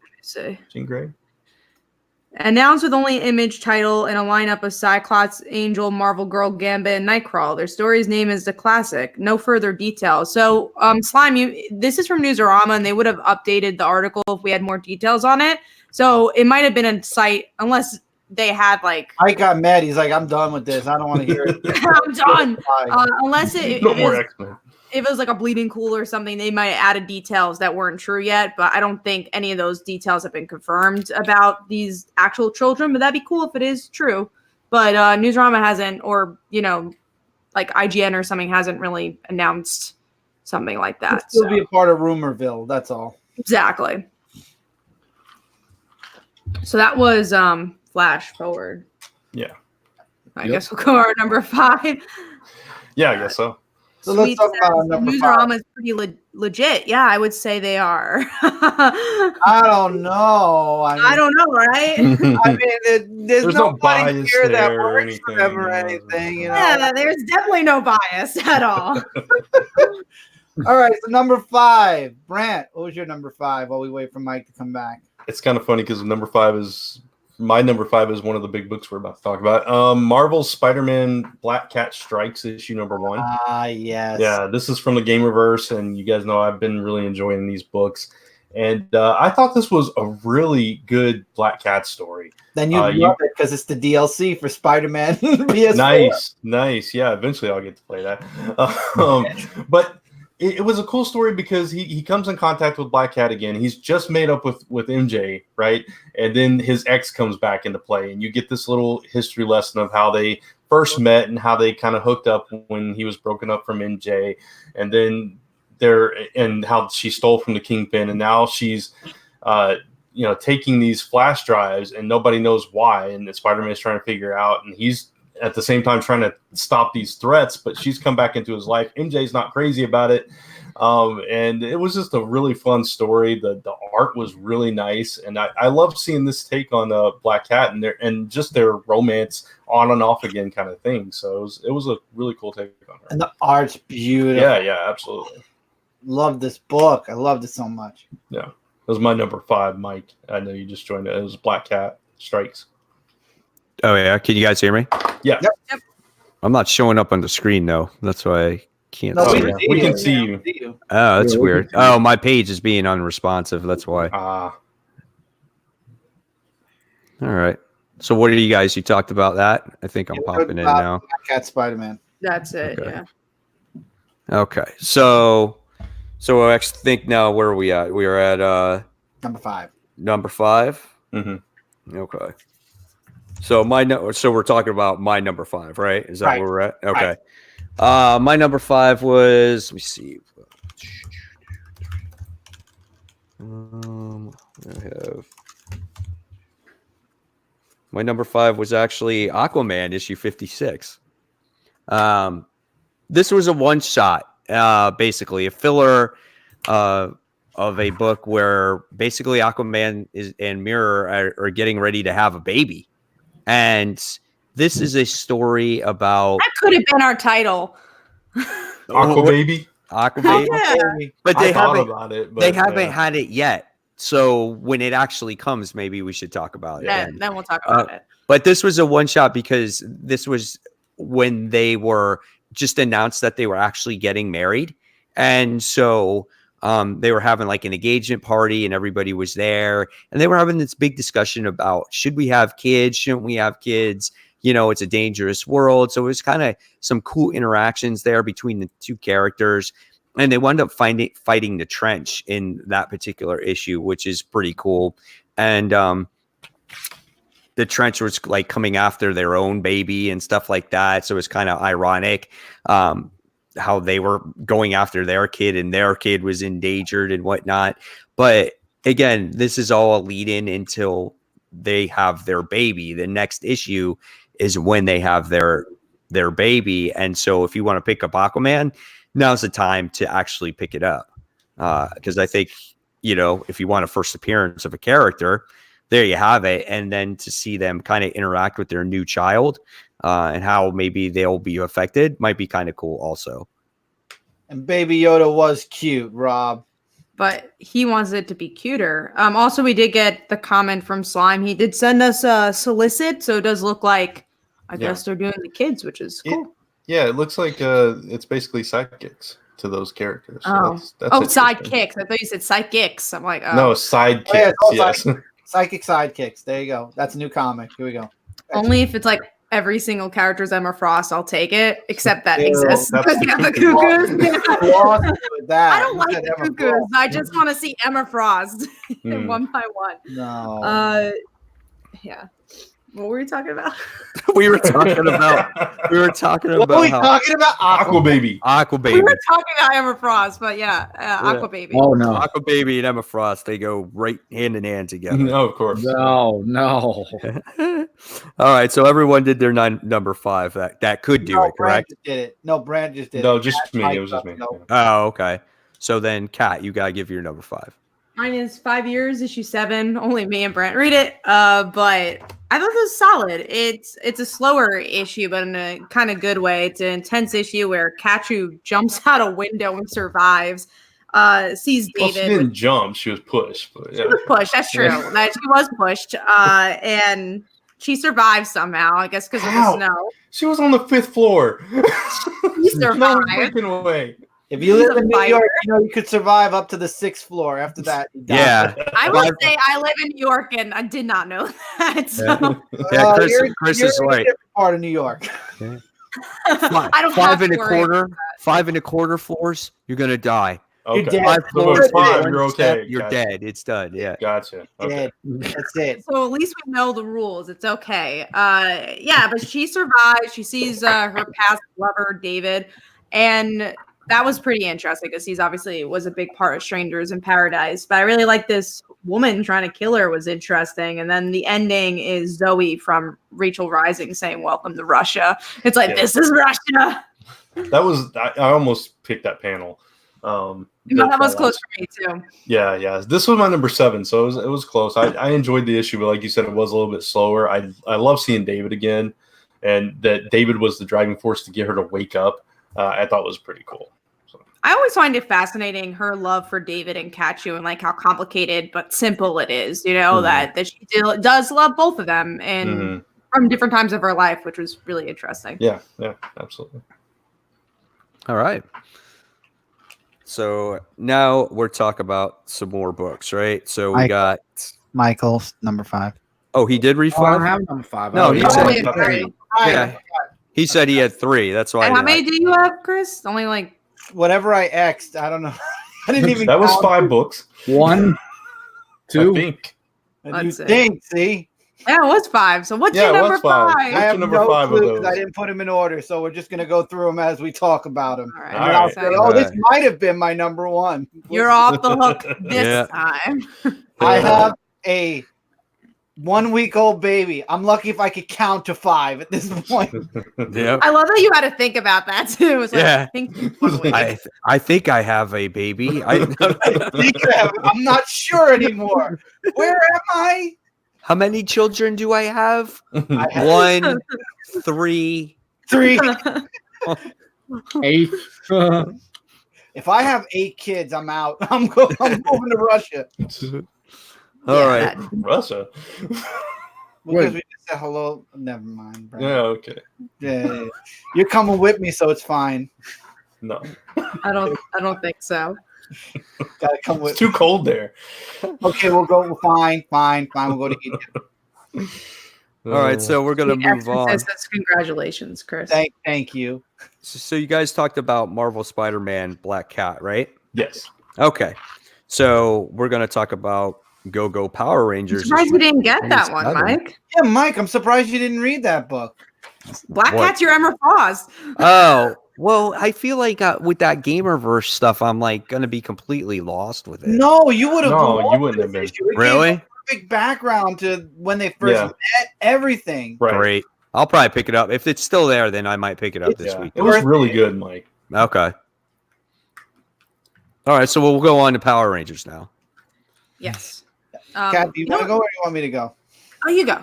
Jean Grey? Announced with only image title and a lineup of Cyclops, Angel, Marvel Girl, Gambit, and Nightcrawler. Their story's name is The Classic. No further details. So, Slime, this is from Newsarama, and they would have updated the article if we had more details on it. So it might have been a site, unless they had like. I got mad. He's like, I'm done with this. I don't want to hear it. I'm done. Unless no more X-Men. If it was like a Bleeding Cool or something, they might have added details that weren't true yet, but I don't think any of those details have been confirmed about these actual children, but that'd be cool if it is true. But Newsarama hasn't, or, like IGN or something hasn't really announced something like that. It'll still be a part of Rumorville, that's all. Exactly. So that was Flash Forward. Yeah. I guess we'll go our number 5. Yeah, I guess so. So let's talk about number 5. Newsarama is pretty legit. Yeah, I would say they are. I don't know. I don't know, right? I mean, there's no nobody bias here that there or works for them or anything, anything. You know? Yeah, there's definitely no bias at all. All right, so number 5, Brant. What was your number 5? While we wait for Mike to come back. It's kind of funny because my number 5 is one of the big books we're about to talk about. Marvel's Spider-Man Black Cat Strikes issue number 1. Ah, yes. Yeah, this is from the Gamerverse, and you guys know I've been really enjoying these books. And I thought this was a really good Black Cat story. Then you love it because it's the DLC for Spider-Man PS4. Nice. Yeah, eventually I'll get to play that. But it was a cool story because he comes in contact with Black Cat again. He's just made up with MJ, right? And then his ex comes back into play, and you get this little history lesson of how they first met and how they kind of hooked up when he was broken up from MJ, and then and how she stole from the Kingpin, and now she's taking these flash drives, and nobody knows why, and Spider-Man is trying to figure out, and he's at the same time trying to stop these threats, but she's come back into his life. MJ's not crazy about it. And it was just a really fun story. The art was really nice. And I love seeing this take on Black Cat and just their romance on and off again kind of thing. So it was a really cool take on her. And the art's beautiful. Yeah, absolutely. Love this book. I loved it so much. Yeah. It was my number 5, Mike. I know you just joined it. It was Black Cat Strikes. Oh yeah, can you guys hear me? Yeah. Yep. I'm not showing up on the screen though. That's why I can't No, see yeah. it. We can see you. Oh, that's Yeah, we weird. can see Oh, my page is being unresponsive. That's why. Ah. All right. So what are you guys? You talked about that. I think I'm Yeah, popping in about now. Black Cat Spider-Man. That's it. Okay. Yeah. Okay. So I actually think now where are we at? We are at Number 5. number 5. Mm-hmm. Okay. So so we're talking about my number 5, right? Is that Right. where we're at? Okay. My number 5 was, let me see. I have my number 5 was actually Aquaman issue 56. This was a one shot, basically a filler of a book where basically Aquaman and Mirror are getting ready to have a baby. And this is a story about That could have been our title. Aqua Baby. Aquaman, Yeah. but I they thought haven't. about it. But, They haven't had it yet. So when it actually comes, maybe we should talk about it. Then we'll talk about it. But this was a one shot because this was when they were just announced that they were actually getting married. And so they were having like an engagement party and everybody was there. And they were having this big discussion about, should we have kids? Shouldn't we have kids? You know, it's a dangerous world. So it was kind of some cool interactions there between the two characters. And they wound up fighting the trench in that particular issue, which is pretty cool. And the trench was like coming after their own baby and stuff like that. So it was kind of ironic how they were going after their kid and their kid was endangered and whatnot. But again, this is all a lead in until they have their baby. The next issue is when they have their baby. And so if you want to pick up Aquaman, now's the time to actually pick it up. Because I think, you know, if you want a first appearance of a character, there you have it. And then to see them kind of interact with their new child and how maybe they'll be affected might be kind of cool also. And Baby Yoda was cute, Rob. But he wants it to be cuter. Also, we did get the comment from Slime. He did send us a solicit, so it does look like, I guess they're doing the kids, which is cool. Yeah, it looks like it's basically sidekicks to those characters. So that's sidekicks. I thought you said psychics. I'm like, oh. No, sidekicks. Oh, yeah, it's all yes. Psychic sidekicks. There you go. That's a new comic. Here we go. Only if it's like every single character's Emma Frost, I'll take it, except that Ew, exists. that's Yeah, the Lost Cuckoos. with that. I don't like Said the Emma Cuckoos. Frost. I just want to see Emma Frost one by one. No. Yeah. What were we talking about? we were talking about What are we talking about? Aqua Baby. Aqua We Baby. were talking about Emma Frost, but yeah, Aqua Baby. Oh no, Aqua Baby and Emma Frost, they go right hand in hand together. No, of course. no. All right, so everyone did their number 5 that could do it, Brand correct? just did it. No, Brand just did No, it. just me. Mike It was just me. no. Oh, okay. So then, Kat, you gotta give your number 5. Mine is 5 years, issue 7. Only me and Brent read it. But I thought it was solid. It's a slower issue, but in a kind of good way. It's an intense issue where Kachu jumps out a window and survives. Sees David. Well, she didn't jump; she was pushed. But, yeah. She was pushed. That's true. That she was pushed. And she survived somehow. I guess because of the snow. She was on the 5th floor. She survived. No freaking way. If you live in New York, you know you could survive up to the 6th floor. After that, you die. Yeah. I would say I live in New York, and I did not know that. So. Yeah, Chris is in a right. different part of New York. I don't have to worry about that. 5 1/4 floors, you're gonna die. Okay. You're dead. 5 floors, 5, one you're step, okay. you're Gotcha. dead. It's done. Yeah. Gotcha. Okay. Dead. That's it. So at least we know the rules. It's okay. Yeah, but she survives. She sees her past lover, David, and that was pretty interesting because he's obviously was a big part of Strangers in Paradise. But I really like this woman trying to kill her was interesting. And then the ending is Zoe from Rachel Rising saying, "Welcome to Russia." It's like, this is Russia. That was I almost picked that panel. That was close for me too. Yeah. This was my number 7, so it was close. I enjoyed the issue, but like you said, it was a little bit slower. I love seeing David again, and that David was the driving force to get her to wake up. I thought was pretty cool. So. I always find it fascinating her love for David and Kachu and like how complicated but simple it is. You know that she does love both of them and from different times of her life, which was really interesting. Yeah, absolutely. All right. So now we're talking about some more books, right? So we got Michael's number 5. Oh, he did read 5? I don't have number 5. No, he said he had 3. Yeah. He said he had 3. That's why. And how many do you have, Chris? Only like whatever I X'd. I don't know. I didn't even. That was 5 books. 1, 2. I think. You think? See. Yeah, it was 5. So what's your number 5? I have number no 5 clue of because those? I didn't put them in order, so we're just gonna go through them as we talk about them. All right. And then I'll say, All this might have been my number 1. You're off the hook this time. I have a 1-week-old baby. I'm lucky if I could count to 5 at this point. Yeah. I love that you had to think about that too. It's like, Yeah. I think I think I have a baby. I'm not sure anymore. Where am I? How many children do I have? I have 1, 3. 3. 8. If I have 8 kids, I'm out. I'm moving to Russia. All right. Russia. Because we just said hello. Never mind, bro. Yeah, okay. Yeah. You're coming with me, so it's fine. No. I don't think so. Gotta come with It's too cold there. Okay, we'll go. Fine. We'll go to Egypt. All right, so we're gonna move on. Congratulations, Chris. Thank you. So you guys talked about Marvel Spider-Man Black Cat, right? Yes. Okay. So we're gonna talk about Go Power Rangers. I'm surprised you didn't get that one, Mike. Yeah, Mike, I'm surprised you didn't read that book. Black Cat's your Emma Frost. Oh, well, I feel like with that Gamerverse stuff, I'm like gonna be completely lost with it. No, you would have. No, you wouldn't have been. Really? Big background to when they first met, everything. Right. Great. I'll probably pick it up. If it's still there, then I might pick it up this week. It was really good, Mike. Okay. All right, so we'll go on to Power Rangers now. Yes. Kat, do you want to go or do you want me to go? Oh, you go.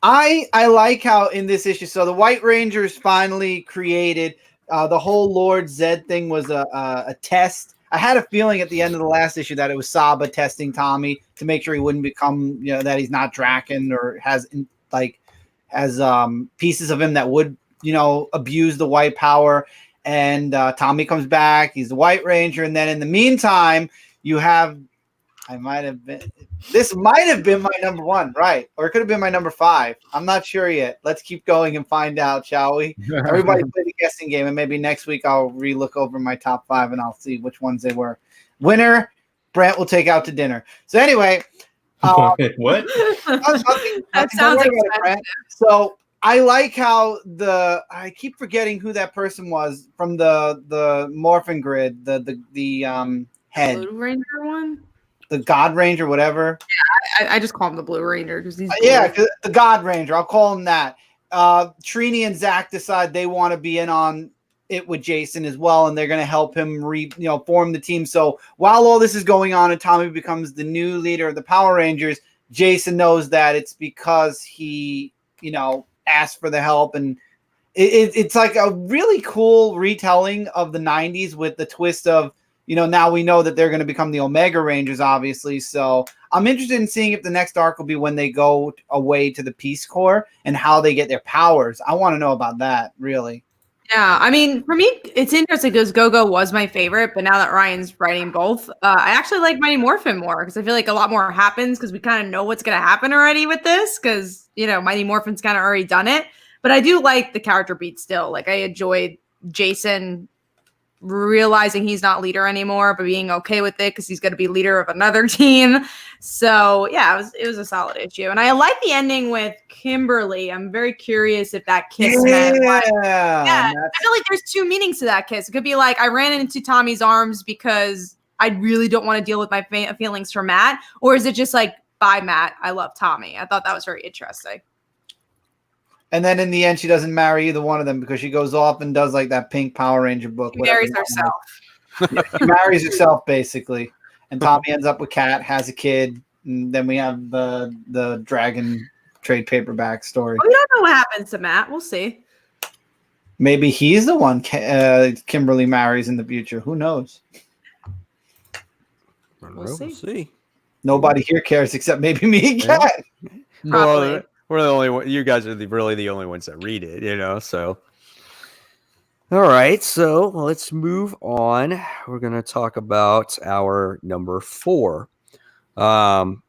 I like how in this issue, so the White Rangers finally created. The whole Lord Zed thing was a test. I had a feeling at the end of the last issue that it was Saba testing Tommy to make sure he wouldn't become, that he's not Draken or has pieces of him that would, abuse the white power. And Tommy comes back. He's the White Ranger. And then in the meantime, you have, this might have been my number 1, right? Or it could have been my number 5. I'm not sure yet. Let's keep going and find out, shall we? Everybody play the guessing game, and maybe next week I'll re-look over my top 5 and I'll see which ones they were. Winner, Brent will take out to dinner. So anyway. What? That sounds expensive. So I like how I keep forgetting who that person was from the Morphin Grid, the head. Blue Ranger one? the God Ranger, whatever. Yeah, I just call him the Blue Ranger because he's the God Ranger. I'll call him that. Trini and Zach decide they want to be in on it with Jason as well, and they're going to help him form the team. So while all this is going on and Tommy becomes the new leader of the Power Rangers, Jason knows that it's because he asked for the help, and it's like a really cool retelling of the 90s with the twist of now we know that they're going to become the Omega Rangers, obviously. So I'm interested in seeing if the next arc will be when they go away to the Peace Corps and how they get their powers. I want to know about that, really. Yeah, I mean, for me, it's interesting because Go-Go was my favorite, but now that Ryan's writing both, I actually like Mighty Morphin more because I feel like a lot more happens because we kind of know what's going to happen already with this because, Mighty Morphin's kind of already done it. But I do like the character beat still. Like, I enjoyed Jason realizing he's not leader anymore, but being okay with it because he's going to be leader of another team. So yeah, it was a solid issue, and I like the ending with Kimberly. I'm very curious if that kiss meant I feel like there's two meanings to that kiss. It could be like I ran into Tommy's arms because I really don't want to deal with my feelings for Matt, or is it just like, bye Matt, I love Tommy? I thought that was very interesting. And then in the end, she doesn't marry either one of them because she goes off and does like that pink Power Ranger book. She marries herself. Yeah, she marries herself basically. And Tommy ends up with Kat, has a kid. And then we have the Dragon trade paperback story. We don't know what happens to Matt. We'll see. Maybe he's the one Kimberly marries in the future. Who knows? We'll see. Nobody here cares except maybe me and Kat. Well, we're the only one. You guys are really the only ones that read it, So, all right. So let's move on. We're gonna talk about our number 4, and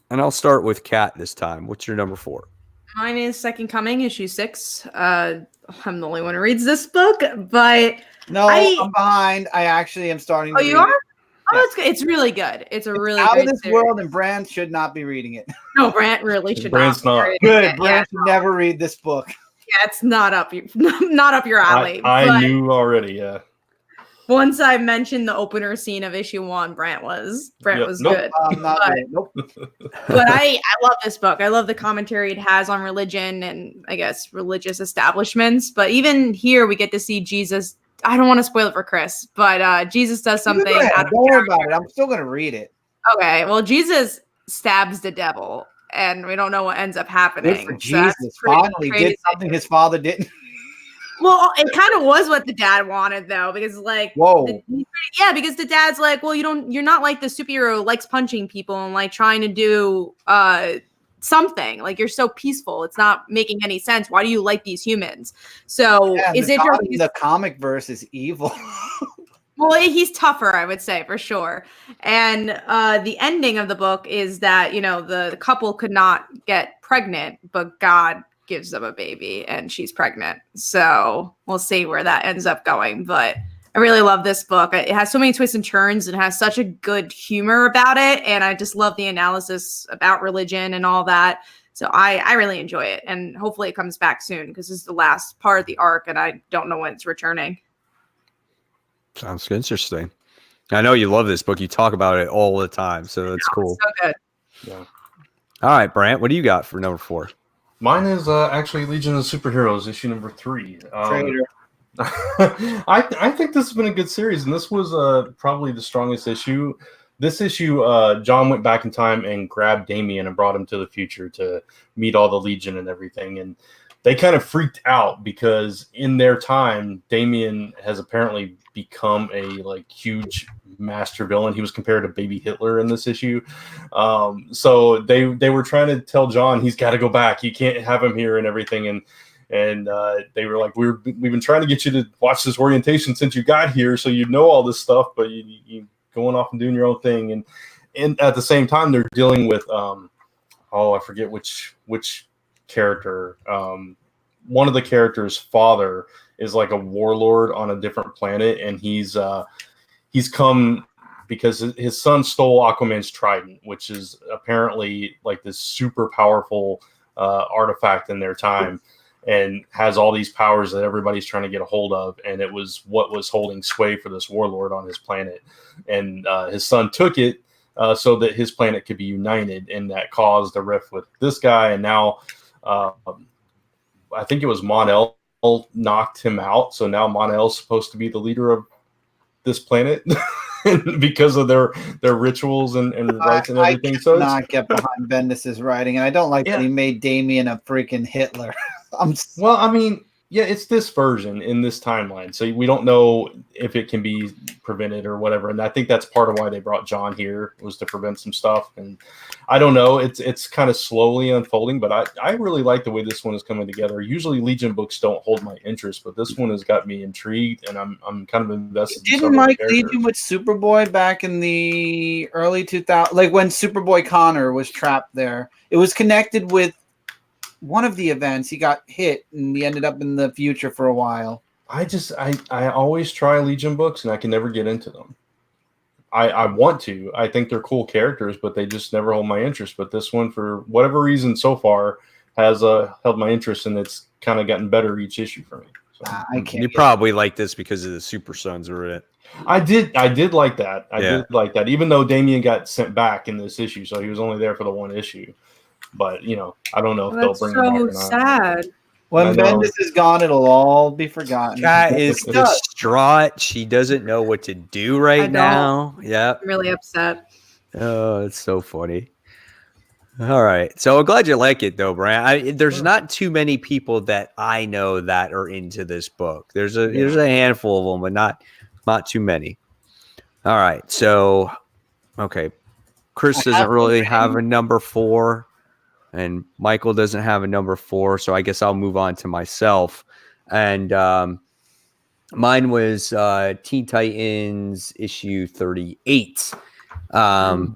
I'll start with Kat this time. What's your number 4? Mine is Second Coming, issue 6. I'm the only one who reads this book, but no, I'm behind. I actually am starting. Oh, you are? Oh, it's really good. It's really out great of this series. world, and Brand should not be reading it. No, Brand really should Brand's not. Good. Brand should never read this book. Yeah, it's not up your alley. I knew already. Yeah. Once I mentioned the opener scene of issue 1, Brant was good. Nope. But I love this book. I love the commentary it has on religion and I guess religious establishments. But even here, we get to see Jesus. I don't want to spoil it for Chris, but Jesus does something. Don't worry about it. I'm still going to read it. Okay. Well, Jesus stabs the devil, and we don't know what ends up happening. Good for Jesus finally did something his father didn't. Well, it kind of was what the dad wanted, though, because because the dad's like, well, you're not like the superhero who likes punching people and like trying to do something. Like, you're so peaceful. It's not making any sense. Why do you like these humans? So it's interesting. The comic verse is evil. Well, he's tougher, I would say, for sure. And the ending of the book is that, the couple could not get pregnant, but God gives them a baby and she's pregnant. So we'll see where that ends up going. But I really love this book. It has so many twists and turns and has such a good humor about it. And I just love the analysis about religion and all that. So I really enjoy it. And hopefully it comes back soon because this is the last part of the arc and I don't know when it's returning. Sounds interesting. I know you love this book. You talk about it all the time. So that's cool. So good. Yeah. All right, Brant, what do you got for number 4? Mine is actually Legion of Superheroes, issue number 3. I think this has been a good series, and this was probably the strongest issue. This issue, John went back in time and grabbed Damian and brought him to the future to meet all the Legion and everything. And they kind of freaked out because in their time, Damian has apparently become a huge master villain. He was compared to baby Hitler in this issue. So they were trying to tell John he's got to go back. You can't have him here and everything. And they were like, we've been trying to get you to watch this orientation since you got here, so you know all this stuff, but you going off and doing your own thing. And at the same time, they're dealing with I forget which character. One of the characters' father is like a warlord on a different planet, and he's come because his son stole Aquaman's trident, which is apparently like this super powerful artifact in their time, and has all these powers that everybody's trying to get a hold of. And it was what was holding sway for this warlord on his planet. And his son took it so that his planet could be united, and that caused a rift with this guy. And now I think it was Mon-El knocked him out, so now Mon-El's supposed to be the leader of this planet because of their rituals and rites and everything. So not get behind Bendis's writing, and I don't like that he made Damian a freaking Hitler. Well, I mean, yeah, it's this version in this timeline, so we don't know if it can be prevented or whatever. And I think that's part of why they brought John here, was to prevent some stuff. And I don't know, it's kind of slowly unfolding, but I really like the way this one is coming together. Usually Legion books don't hold my interest, but this one has got me intrigued, and I'm kind of invested. You didn't like Legion with Superboy back in the early 2000s, like when Superboy Connor was trapped there. It was connected with one of the events. He got hit and he ended up in the future for a while. I always try Legion books and I can never get into them. I want to. I think they're cool characters, but they just never hold my interest. But this one, for whatever reason so far, has held my interest, and it's kind of gotten better each issue for me. So. I can't. You probably like this because of the Super Sons are in it. I did like that. I did like that, even though Damian got sent back in this issue, so he was only there for the one issue. But, I don't know if they'll bring him back or not. That's so sad. When Bendis is gone, it'll all be forgotten. Kat is distraught. She doesn't know what to do right now. Yeah. I'm really upset. Oh, it's so funny. All right. So I'm glad you like it, though, Brian. There's not too many people that I know that are into this book. There's a handful of them, but not too many. All right. So, okay. Chris doesn't really have a number 4. And Michael doesn't have a number 4, so I guess I'll move on to myself. And mine was Teen Titans issue 38. Yeah,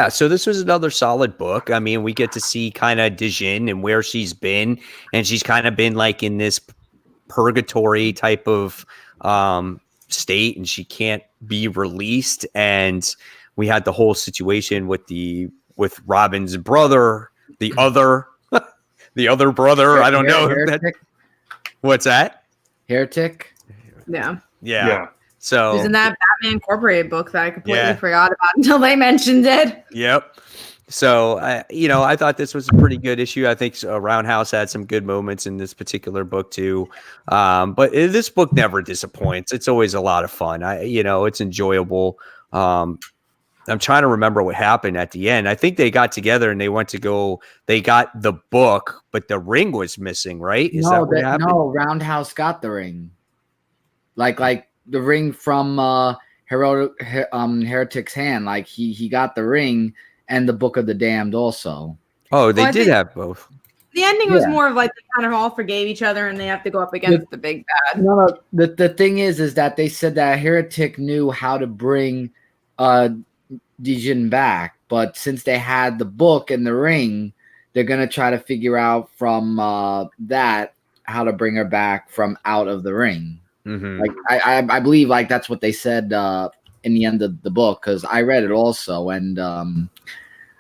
so this was another solid book. I mean, we get to see kind of Dijin and where she's been, and she's kind of been like in this purgatory type of state, and she can't be released. And we had the whole situation with Robin's brother, the other brother. I don't know. What's that? Heretic? Yeah. So it was in that Batman Incorporated book that I completely forgot about until they mentioned it. Yep. So, I thought this was a pretty good issue. I think Roundhouse had some good moments in this particular book too. But this book never disappoints. It's always a lot of fun. It's enjoyable. I'm trying to remember what happened at the end. I think they got together and they got the book, but the ring was missing, right? Is that what happened? No, Roundhouse got the ring. Like the ring from Heretic's hand. Like he got the ring and the Book of the Damned also. Oh, they did have both. The ending was more of like they kind of all forgave each other and they have to go up against the big bad. No, the thing is that they said that Heretic knew how to bring Dijin back, but since they had the book and the ring, they're gonna try to figure out from that how to bring her back from out of the ring. Mm-hmm. Like I believe like that's what they said in the end of the book, because I read it also, and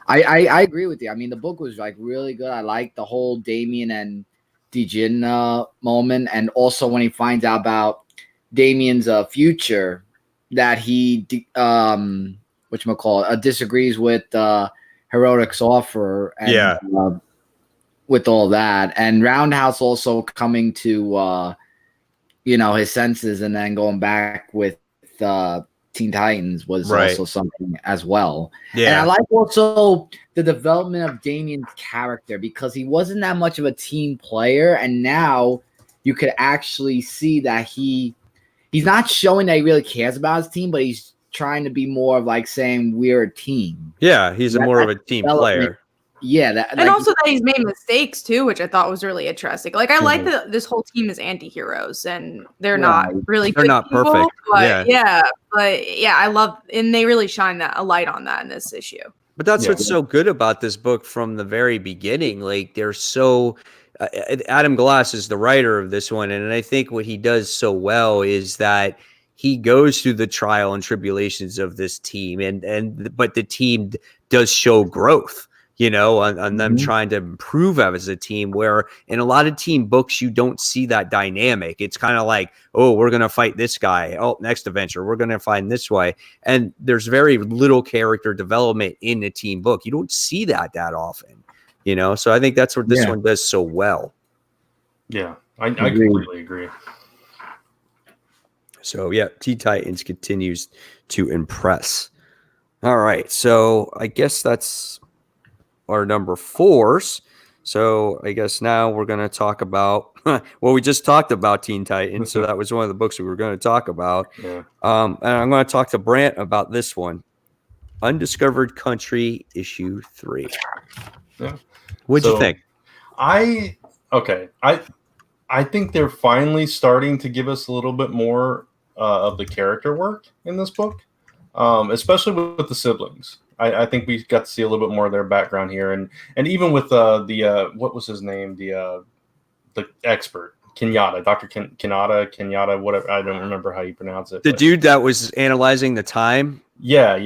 I agree with you. I mean, the book was like really good. I like the whole Damian and Dijin moment, and also when he finds out about Damian's future, that he disagrees with Heroic's offer, and with all that, and Roundhouse also coming to his senses and then going back with Teen Titans was also something as well. And I like also the development of Damian's character, because he wasn't that much of a team player, and now you could actually see that he's not showing that he really cares about his team, but he's trying to be more of like saying we're a team. Yeah, he's more of a team player. Yeah, and also that he's made mistakes too, which I thought was really interesting. Like I like that this whole team is anti-heroes and they're not really they're not people, perfect. But I love, and they really shine a light on that in this issue. But that's what's so good about this book from the very beginning. Like they're so Adam Glass is the writer of this one, and I think what he does so well is that he goes through the trial and tribulations of this team, but the team does show growth. on them trying to improve as a team, where in a lot of team books, you don't see that dynamic. It's kind of like, oh, we're going to fight this guy. Oh, next adventure, we're going to find this way. And there's very little character development in a team book. You don't see that often, So I think that's what this one does so well. Yeah, I completely agree. So, yeah, Teen Titans continues to impress. All right, so I guess that's our number 4s. So I guess now we're going to talk about we just talked about Teen Titans, so that was one of the books we were going to talk about. Yeah. And I'm going to talk to Brant about this one, Undiscovered Country issue 3. Yeah. What'd you think? I think they're finally starting to give us a little bit more of the character work in this book, especially with the siblings. I think we got to see a little bit more of their background here, and even with the what was his name, the expert Kenyatta, Dr. Kenyatta, whatever, I don't remember how you pronounce it. The dude that was analyzing the time. Yeah.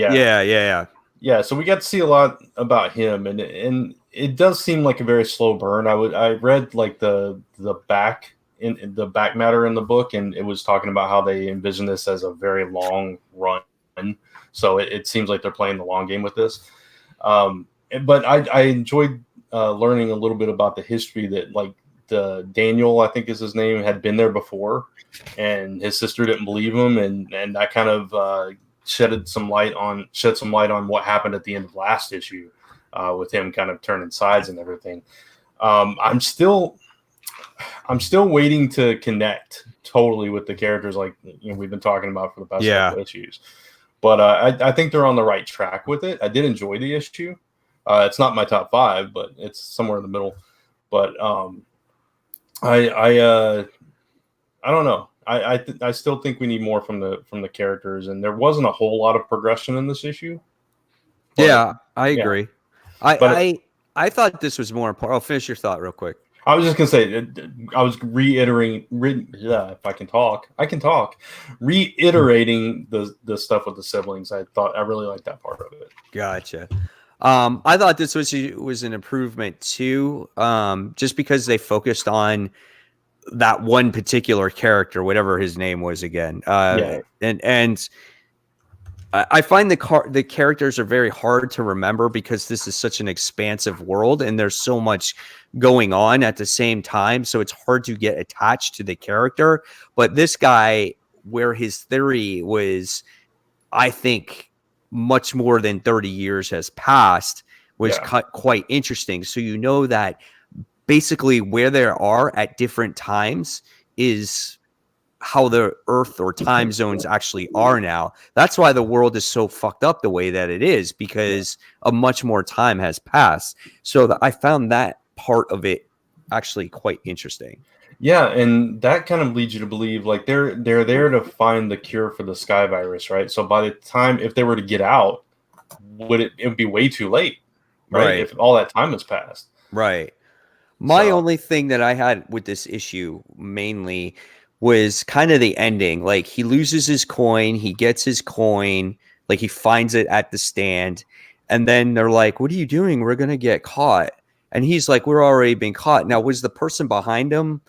So we got to see a lot about him, and it does seem like a very slow burn. I read like the back matter in the book, and it was talking about how they envision this as a very long run. So it seems like they're playing the long game with this. But I enjoyed learning a little bit about the history that, like, the Daniel, I think is his name, had been there before, and his sister didn't believe him, and that kind of shed some light on what happened at the end of last issue, with him kind of turning sides and everything. I'm still waiting to connect totally with the characters, like we've been talking about for the past couple issues. But I think they're on the right track with it. I did enjoy the issue. It's not my top 5, but it's somewhere in the middle. But I don't know. I still think we need more from the characters, and there wasn't a whole lot of progression in this issue. But, I agree. I thought this was more important. I'll finish your thought real quick. I was just gonna say, I was reiterating. If I can talk, reiterating the stuff with the siblings. I really liked that part of it. Gotcha. I thought this was an improvement too, just because they focused on that one particular character, whatever his name was again. And I find the characters are very hard to remember because this is such an expansive world and there's so much going on at the same time. So it's hard to get attached to the character. But this guy, where his theory was, I think much more than 30 years has passed, was quite interesting. So that basically where they are at different times is how the Earth or time zones actually are now. That's why the world is so fucked up the way that it is, because a much more time has passed. So I found that part of it actually quite interesting. Yeah, and that kind of leads you to believe like they're there to find the cure for the sky virus, right? So by the time, if they were to get out, it would be way too late, right? If all that time has passed. Right. My only thing that I had with this issue mainly was kind of the ending. Like, he loses his coin, he gets his coin, like he finds it at the stand, and then they're like, "What are you doing? We're gonna get caught." And he's like, "We're already being caught." Now, was the person behind him,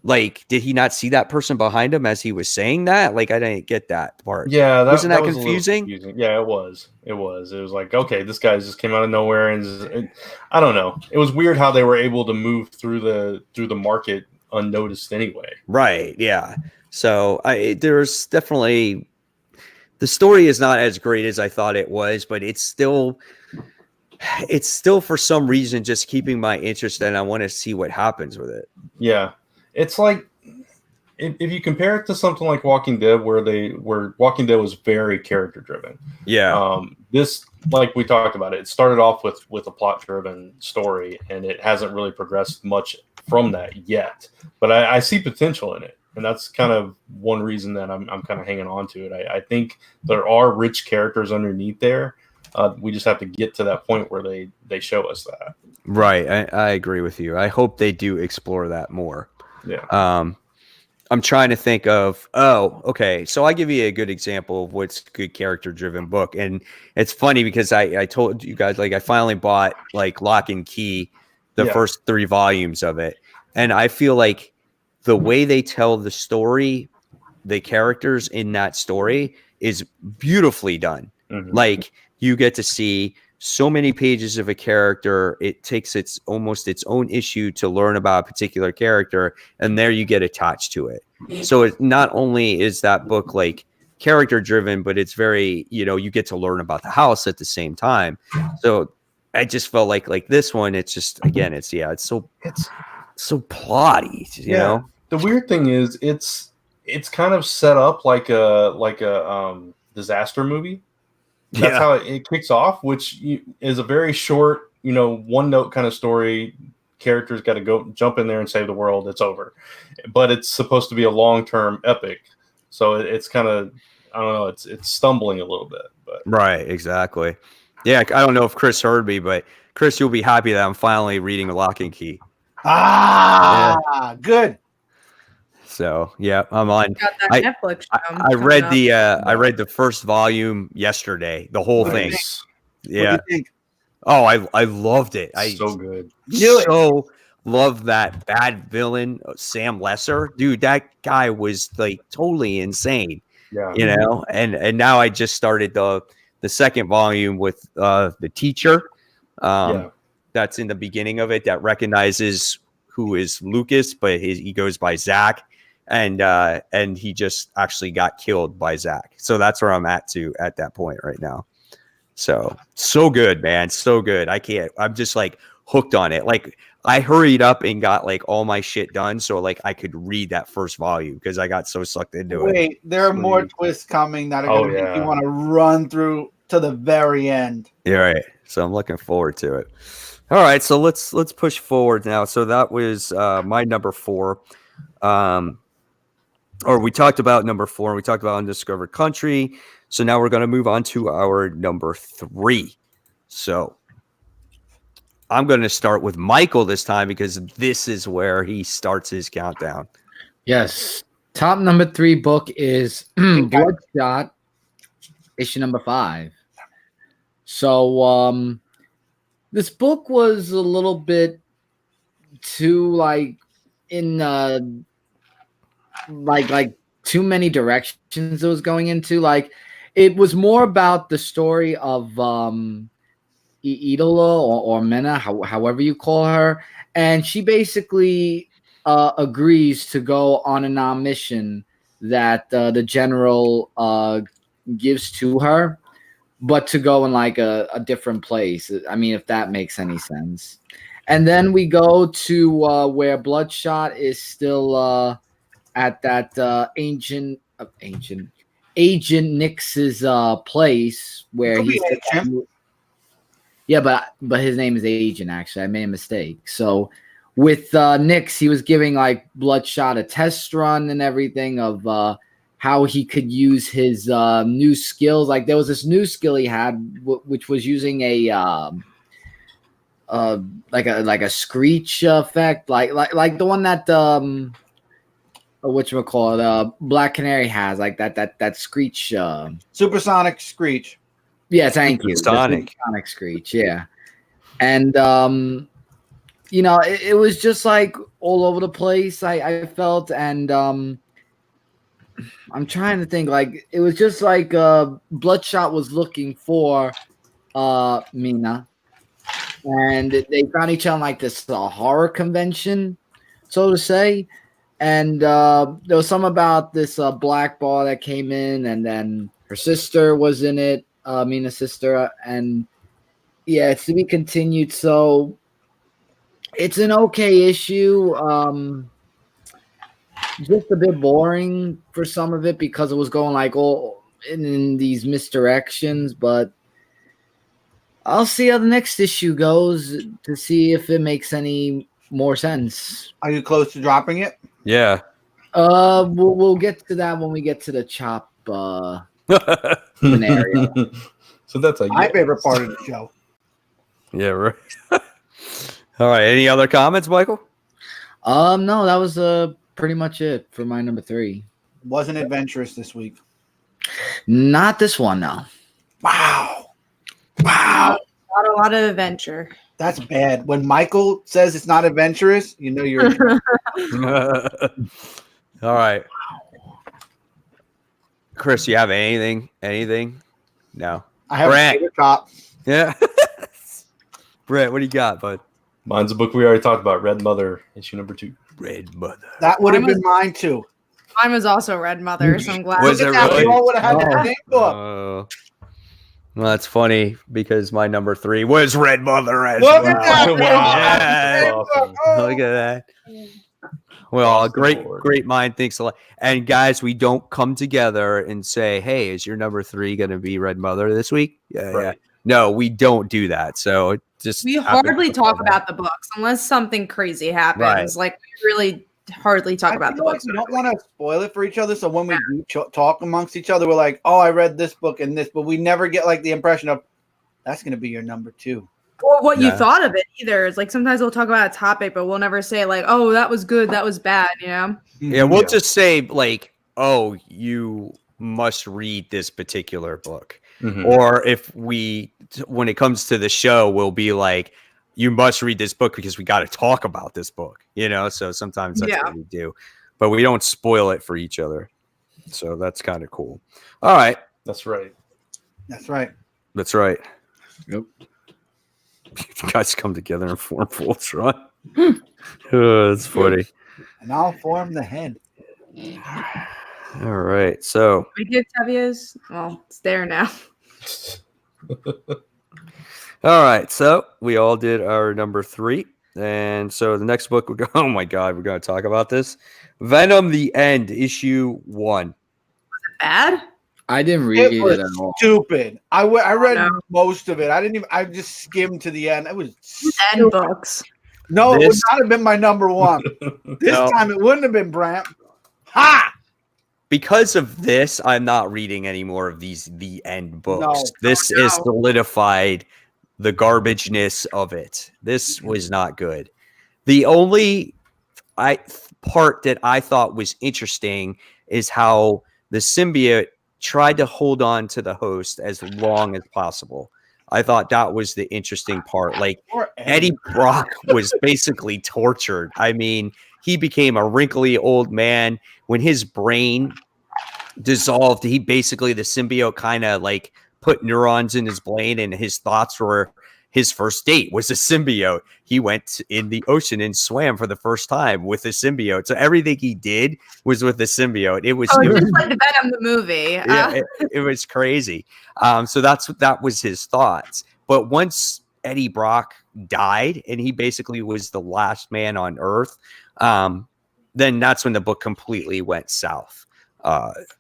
like, did he not see that person behind him as he was saying that? Like, I didn't get that part. Yeah, wasn't that was confusing? Yeah, it was. It was like, okay, this guy just came out of nowhere, and I don't know. It was weird how they were able to move through the market unnoticed anyway. Right. Yeah. So there's definitely, the story is not as great as I thought it was, but it's still for some reason just keeping my interest, and I want to see what happens with it. Yeah. It's like, if you compare it to something like Walking Dead, where Walking Dead was very character driven. Yeah. This, like we talked about it started off with a plot driven story, and it hasn't really progressed much from that yet. But I see potential in it, and that's kind of one reason that I'm kind of hanging on to it. I think there are rich characters underneath there. We just have to get to that point where they show us that. Right. I agree with you. I hope they do explore that more. Yeah. I'm trying to think of, okay. So I give you a good example of what's a good character driven book. And it's funny because I told you guys, like, I finally bought like Lock and Key, the first 3 volumes of it. And I feel like the way they tell the story, the characters in that story is beautifully done. Mhm. Like, you get to see so many pages of a character. It takes almost its own issue to learn about a particular character, and there you get attached to it. So it not only is that book like character driven, but it's very, you get to learn about the house at the same time. So I just felt like this one, it's just, again, it's so plotty, you know. The weird thing is it's kind of set up like a disaster movie. That's how it kicks off, which is a very short, one note kind of story. Characters got to go jump in there and save the world. It's over. But it's supposed to be a long-term epic. So it's kind of, I don't know, it's stumbling a little bit. But right, exactly. Yeah, I don't know if Chris heard me, but Chris, you'll be happy that I'm finally reading Lock and Key. Good. So yeah, I'm on. Got that Netflix show I read the first volume yesterday, the whole thing. Yeah. What do you think? Oh, I loved it. So good. Love that bad villain, Sam Lesser. Dude, that guy was like totally insane. Yeah. And now I just started the second volume with the teacher. That's in the beginning of it that recognizes who is Lucas, but he goes by Zach. And he just actually got killed by Zach. So that's where I'm at that point right now. So good, man. So good. I'm just like hooked on it. Like, I hurried up and got like all my shit done so like I could read that first volume because I got so sucked into it. Wait, there are more twists coming that are going to make you want to run through to the very end. Yeah, right. So I'm looking forward to it. All right, so let's push forward now. So that was my number 4. Or we talked about number 4, and we talked about Undiscovered Country. So now we're going to move on to our number 3. So I'm going to start with Michael this time because this is where he starts his countdown. Yes. Top number 3 book is Bloodshot, issue number 5. So this book was a little bit too like in like too many directions it was going into. Like, it was more about the story of Idola or Mena, however you call her, and she basically agrees to go on a mission that the general gives to her, but to go in like a different place. I mean, if that makes any sense. And then we go to where Bloodshot is still at that Agent Nix's place where he's but his name is Agent. Actually, I made a mistake. So with Nix, he was giving like Bloodshot a test run and everything of how he could use his new skills. Like, there was this new skill he had, which was using a like a screech effect, like the one that whatchamacallit, Black Canary has, like that screech. Supersonic screech. Yeah, thank you. Supersonic screech, yeah. And it was just like all over the place, I felt, and I'm trying to think, like, it was just like Bloodshot was looking for Mina, and they found each other on like this horror convention, so to say. And there was some about this black bar that came in, and then her sister was in it, Mina's sister, and yeah, it's to be continued. So it's an okay issue. Just a bit boring for some of it because it was going like all in these misdirections, but I'll see how the next issue goes to see if it makes any more sense. Are you close to dropping it? Yeah. We'll get to that when we get to the chop scenario. So that's my favorite part of the show. Yeah, right. All right. Any other comments, Michael? No, that was pretty much it for my number 3. Wasn't adventurous this week. Not this one, no. Wow. Not a lot of adventure. That's bad. When Michael says it's not adventurous, you know you're. All right. Chris, you have anything? Anything? No. I have Brett. a favorite cop. Yeah. Brett, what do you got, bud? Mine's a book we already talked about, Red Mother, issue number 2. Red Mother. That would have been mine too. Mine was also Red Mother, so I'm glad. Was Look it at that. really? We all would have had the same book. Well, that's funny because my number 3 was Red Mother as Look well. at that. Wow. Yeah. Awesome. Look at that. Well, great mind thinks a lot. And guys, we don't come together and say, "Hey, is your number 3 going to be Red Mother this week?" Yeah, Right. yeah. No, we don't do that. So just We hardly talk about the books unless something crazy happens. Right. Like we really hardly talk about the feel like books. we don't want to spoil it for each other. So when we do talk amongst each other, we're like, "Oh, I read this book and this," but we never get like the impression of that's going to be your number 2. Or what you Yeah. thought of it either. It's like sometimes we'll talk about a topic, but we'll never say like, "Oh, that was good, that was bad." You know? Yeah, we'll just say like, "Oh, you must read this particular book." Mhm. Or if when it comes to the show, we'll be like, "You must read this book because we got to talk about this book." You know, so sometimes that's what we do, but we don't spoil it for each other. So that's kind of cool. All right, That's right. That's right. that's right. Yep. You guys come together and form Voltron. Oh, that's funny. And I'll form the head. All right, so We give Tevia's. Well, it's there now. all right, so we all did our number 3, and so the next book oh my god, we're going to talk about this. Venom: The End, issue 1. Bad? I didn't read It it was at all. stupid. I read No. most of it. I just skimmed to the end. It was Dead books. no, it would This- not have been my number 1. This No. time it wouldn't have been Brant. Ha! Because of this, I'm not reading any more of these The End books. No. This Oh, is no. solidified the garbageness of it. This was not good. The only part that I thought was interesting is how the symbiote tried to hold on to the host as long as possible. I thought that was the interesting part. Like Poor Eddie Brock was basically tortured. I mean, he became a wrinkly old man when his brain dissolved. He basically, the symbiote kind of like put neurons in his brain, and his thoughts were his first date was a symbiote. He went in the ocean and swam for the first time with a symbiote. So everything he did was with the symbiote. It was, Oh, it was just like the Venom the movie. yeah, it was crazy. So that was his thoughts. But once Eddie Brock died and he basically was the last man on Earth, then that's when the book completely went south.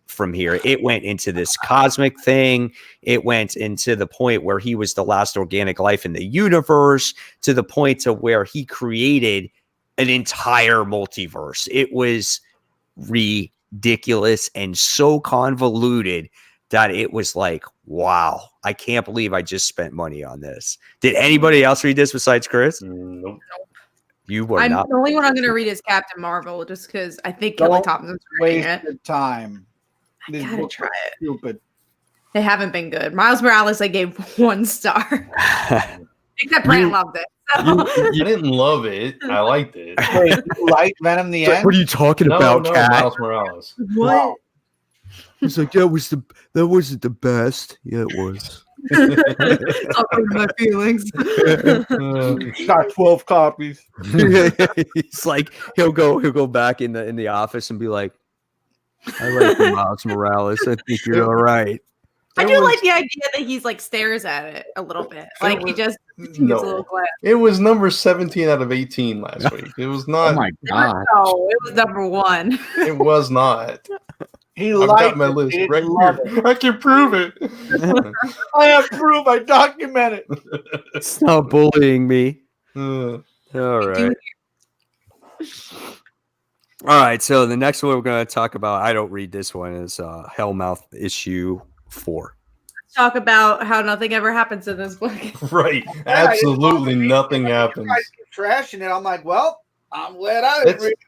From here, it went into this cosmic thing. It went into the point where he was the last organic life in the universe, to the point to where he created an entire multiverse. It was ridiculous and so convoluted that it was like, wow, I can't believe I just spent money on this. Did anybody else read this besides Chris? Nope. You were I'm not. the only one I'm going to read is Captain Marvel, just because I think Kelly Don't Thompson's reading Waste it. your time. I These gotta books try are it. Stupid. They haven't been good. Miles Morales, I gave 1 star. Except Brant loved it. So. I didn't love it. I liked it. Wait, you like Venom the End? What are you talking No, about, no, Cat? Miles Morales. What? He's like, that wasn't the best. Yeah, it was. I'll go to my feelings. Got 12 copies. He's like, he'll go back in the office and be like, I like Miles Morales. I think you're all right. I It do was- like the idea that he's like stares at it a little bit. Like he was- just gives a No. little glance. It was number 17 out of 18 last week. It was Oh not. my god. No, it was number 1. It was not. He I've liked got my it. list He right didn't love here. it. I can prove it. I have proof. I document it. Stop bullying me. Uh, All right. All right. So the next one we're going to talk about, I don't read this one, is Hellmouth issue 4. Talk about how nothing ever happens in this book. right. Yeah, Absolutely it's- nothing You happens. guys keep trashing it. I'm like, well, I'm glad I didn't It's- read it.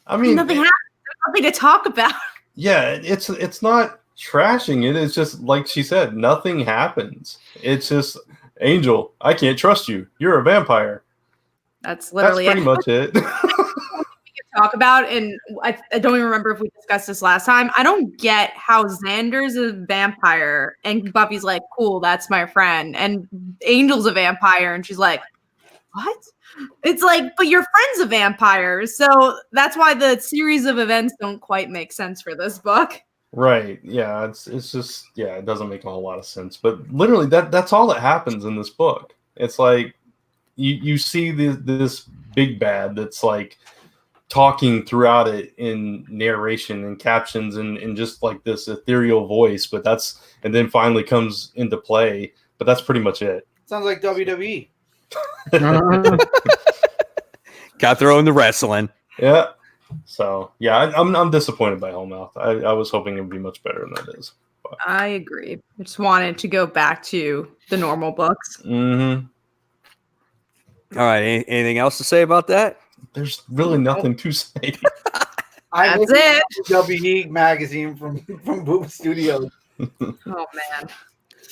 I mean, nothing happened. There's nothing to talk about. Yeah, it's not trashing it. It's just like she said, nothing happens. It's just Angel, I can't trust you. You're a vampire. That's literally pretty much it. Talk about, and I don't even remember if we discussed this last time. I don't get how Xander's a vampire and Buffy's like, cool, that's my friend, and Angel's a vampire, and she's like, what? It's like, but your friend's a vampire, so that's why the series of events don't quite make sense for this book. Right. Yeah. It's just, yeah, it doesn't make a whole lot of sense. But literally, that's all that happens in this book. It's like you see this big bad that's like talking throughout it in narration and captions and just like this ethereal voice, and then finally comes into play. But that's pretty much it. Sounds like WWE. Got thrown the wrestling. Yeah. So yeah, I'm disappointed by Hellmouth. I was hoping it would be much better than it is. But. I agree. I just wanted to go back to the normal books. Mm-hmm. All right. Anything else to say about that? There's really nothing to say. That's it. WWE magazine from Boom Studios. Oh man.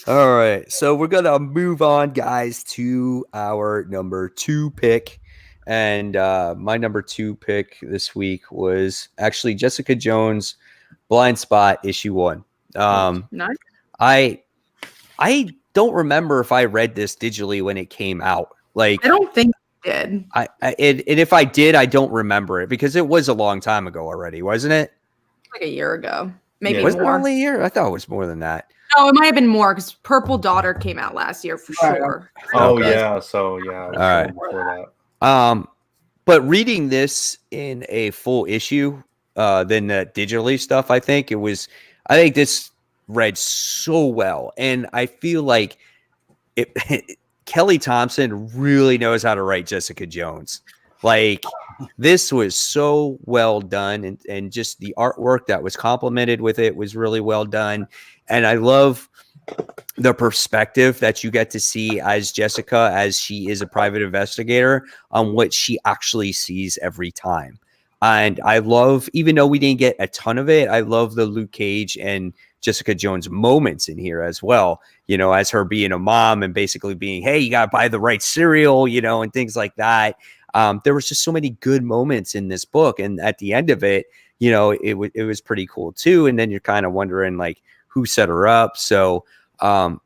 All right. So we're gonna move on, guys, to our number 2 pick. And my number 2 pick this week was actually Jessica Jones' Blind Spot issue 1. Nice. I don't remember if I read this digitally when it came out. Like, I don't think I did. And if I did, I don't remember it because it was a long time ago already, wasn't it? Like a year ago, maybe Was it more. only a year? I thought it was more than that. No, it might have been more because Purple Daughter came out last year for sure. Oh Okay. yeah, so yeah. All right. But reading this in a full issue, than the digitally stuff, I think this read so well, and I feel like Kelly Thompson really knows how to write Jessica Jones. Like, this was so well done, and just the artwork that was complemented with it was really well done. And I love the perspective that you get to see as Jessica, as she is a private investigator, on what she actually sees every time. And I love, even though we didn't get a ton of it, I love the Luke Cage and Jessica Jones moments in here as well, you know, as her being a mom and basically being, hey, you got to buy the right cereal, you know, and things like that. There was just so many good moments in this book. And at the end of it, you know, it was pretty cool too. And then you're kind of wondering, like, who set her up. So I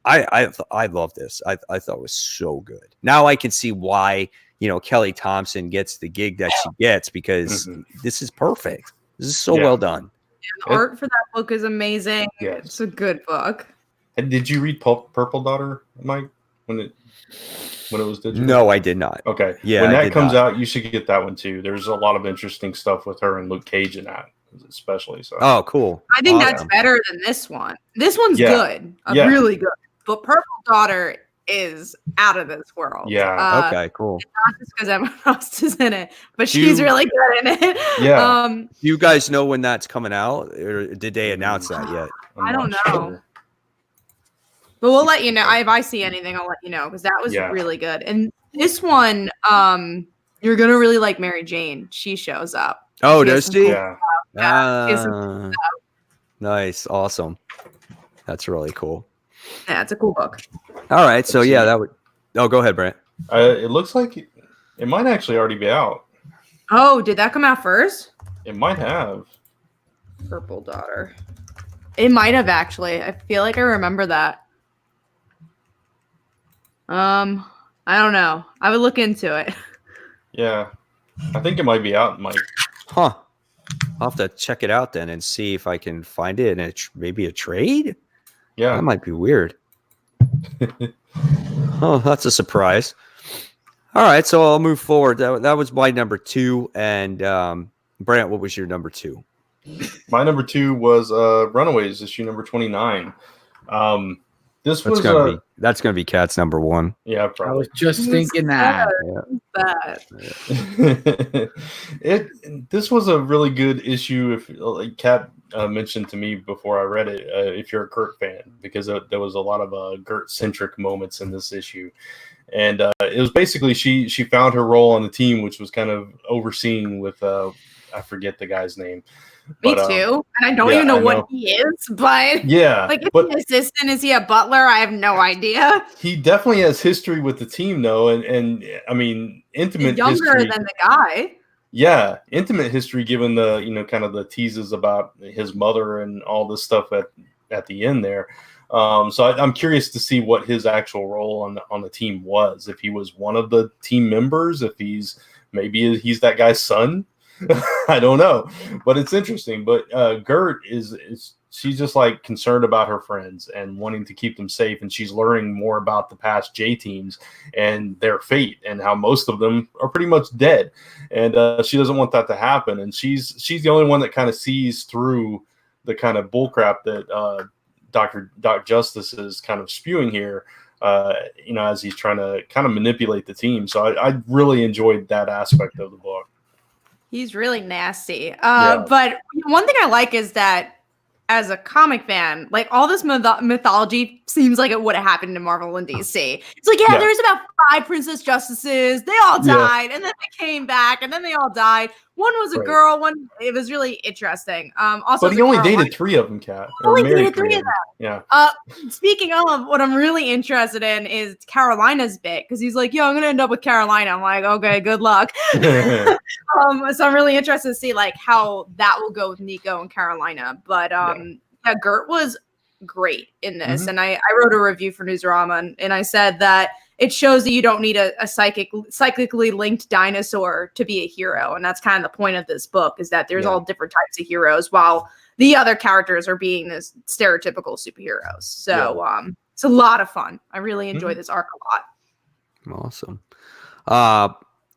love this. I thought it was so good. Now I can see why, you know, Kelly Thompson gets the gig that she gets, because this is perfect. This is so well done. The art for that book is amazing. Yes. It's a good book. And did you read Purple Daughter, Mike, when it was digital? No, I did not. Okay. Yeah, when I that did comes not. out, you should get that one too. There's a lot of interesting stuff with her and Luke Cage in that, especially. So. Oh, cool. I think Awesome. that's better than this one. This one's good. Yeah. Really good. But Purple Daughter is out of this world. Yeah. Okay, cool. Not just because Emma Frost is in it, but she's really good in it. Yeah. Do you guys know when that's coming out, or did they announce that yet? I don't know. But we'll let you know. If I see anything, I'll let you know, because that was really good. And this one, you're gonna really like Mary Jane. She shows up. Oh, does she? Yeah. Nice, awesome. That's really cool. Yeah, it's a cool book. All right, so yeah, that would. Oh, go ahead, Brent. It looks like it might actually already be out. Oh, did that come out first? It might have. Purple Daughter. It might have actually. I feel like I remember that. I don't know. I would look into it. Yeah, I think it might be out, Mike. Huh. I'll have to check it out then and see if I can find it in maybe a trade. Yeah, that might be weird. Oh, that's a surprise. All right, so I'll move forward. That was my number 2. And Brant, what was your number 2? My number 2 was Runaways, issue number 29. That's gonna be Kat's number 1. Yeah, probably. I was just thinking that. This was a really good issue. If like Kat mentioned to me before I read it, if you're a Gert fan, because there was a lot of Gert centric moments in this issue, and it was basically she found her role on the team, which was kind of overseeing with I forget the guy's name. Me too. And I don't even know what he is, but like, is he an assistant? Is he a butler? I have no idea. He definitely has history with the team, though, and I mean, intimate. He's younger history, than the guy. Yeah, intimate history, given the kind of the teases about his mother and all this stuff at the end there. So I'm curious to see what his actual role on the team was. If he was one of the team members, if maybe he's that guy's son. I don't know, but it's interesting. But Gert she's just like concerned about her friends and wanting to keep them safe, and she's learning more about the past J teams and their fate and how most of them are pretty much dead, and she doesn't want that to happen. And she's the only one that kind of sees through the kind of bullcrap that Doc Justice is kind of spewing here. As he's trying to kind of manipulate the team. So I really enjoyed that aspect of the book. He's really nasty. But one thing I like is that as a comic fan, like all this mythology seems like it would have happened in Marvel and DC. It's like, there's about 5 Princess Justices. They all died, and then they came back, and then they all died. One was a girl. It was really interesting. Also, but he only dated 3 of them, Kat. Only dated 3 of them. Yeah. Speaking of, what I'm really interested in is Carolina's bit, because he's like, I'm gonna end up with Carolina. I'm like, okay, good luck. So I'm really interested to see like how that will go with Nico and Carolina. But Gert was great in this, and I wrote a review for Newsarama, and I said that it shows that you don't need a psychically linked dinosaur to be a hero. And that's kind of the point of this book, is that there's all different types of heroes while the other characters are being this stereotypical superheroes. So it's a lot of fun. I really enjoy this arc a lot. Awesome.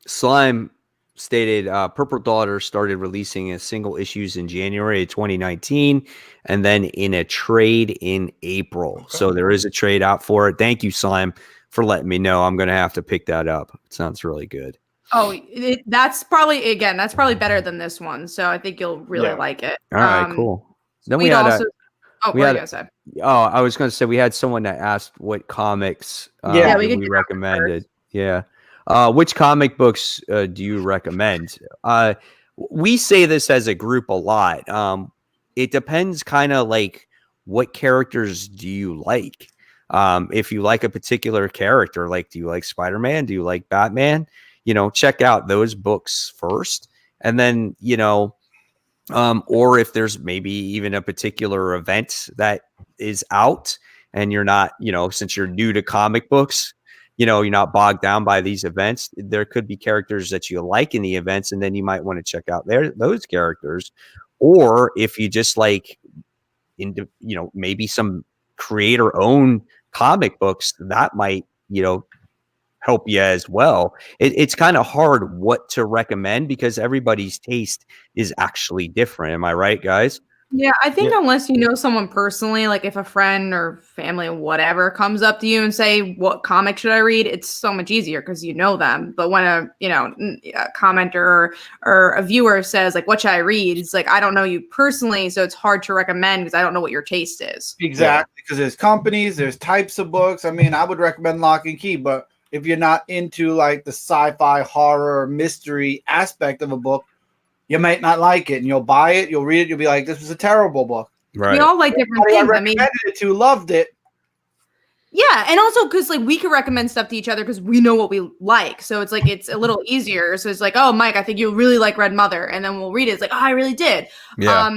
Slime stated Purple Daughter started releasing single issues in January of 2019 and then in a trade in April. Okay. So there is a trade out for it. Thank you, Slime, for letting me know. I'm going to have to pick that up. It sounds really good. Oh, that's probably better than this one. So I think you'll really like it. All right, cool. Then we had also. I was going to say we had someone that asked what comics we recommended. Yeah. Which comic books do you recommend? We say this as a group a lot. It depends kind of like what characters do you like? If you like a particular character, like do you like Spider-Man? Do you like Batman? Check out those books first. And then, or if there's maybe even a particular event that is out and you're not, since you're new to comic books, you're not bogged down by these events. There could be characters that you like in the events, and then you might want to check out those characters. Or if you just like, maybe some creator-owned comic books, that might, help you as well. It's kind of hard what to recommend because everybody's taste is actually different. Am I right, guys? Yeah, I think unless you know someone personally, like if a friend or family or whatever comes up to you and say, what comic should I read? It's so much easier because you know them. But when a commenter or a viewer says, like, what should I read? It's like, I don't know you personally, so it's hard to recommend because I don't know what your taste is. Exactly, because there's companies, there's types of books. I mean, I would recommend Lock and Key, but if you're not into like the sci-fi, horror, mystery aspect of a book, you might not like it, and you'll buy it, you'll read it, you'll be like, this was a terrible book. Right. We all like different things. I recommended it to, loved it. Yeah, and also because like we can recommend stuff to each other because we know what we like. So it's like it's a little easier. So it's like, oh, Mike, I think you'll really like Red Mother, and then we'll read it. It's like, oh, I really did. Yeah.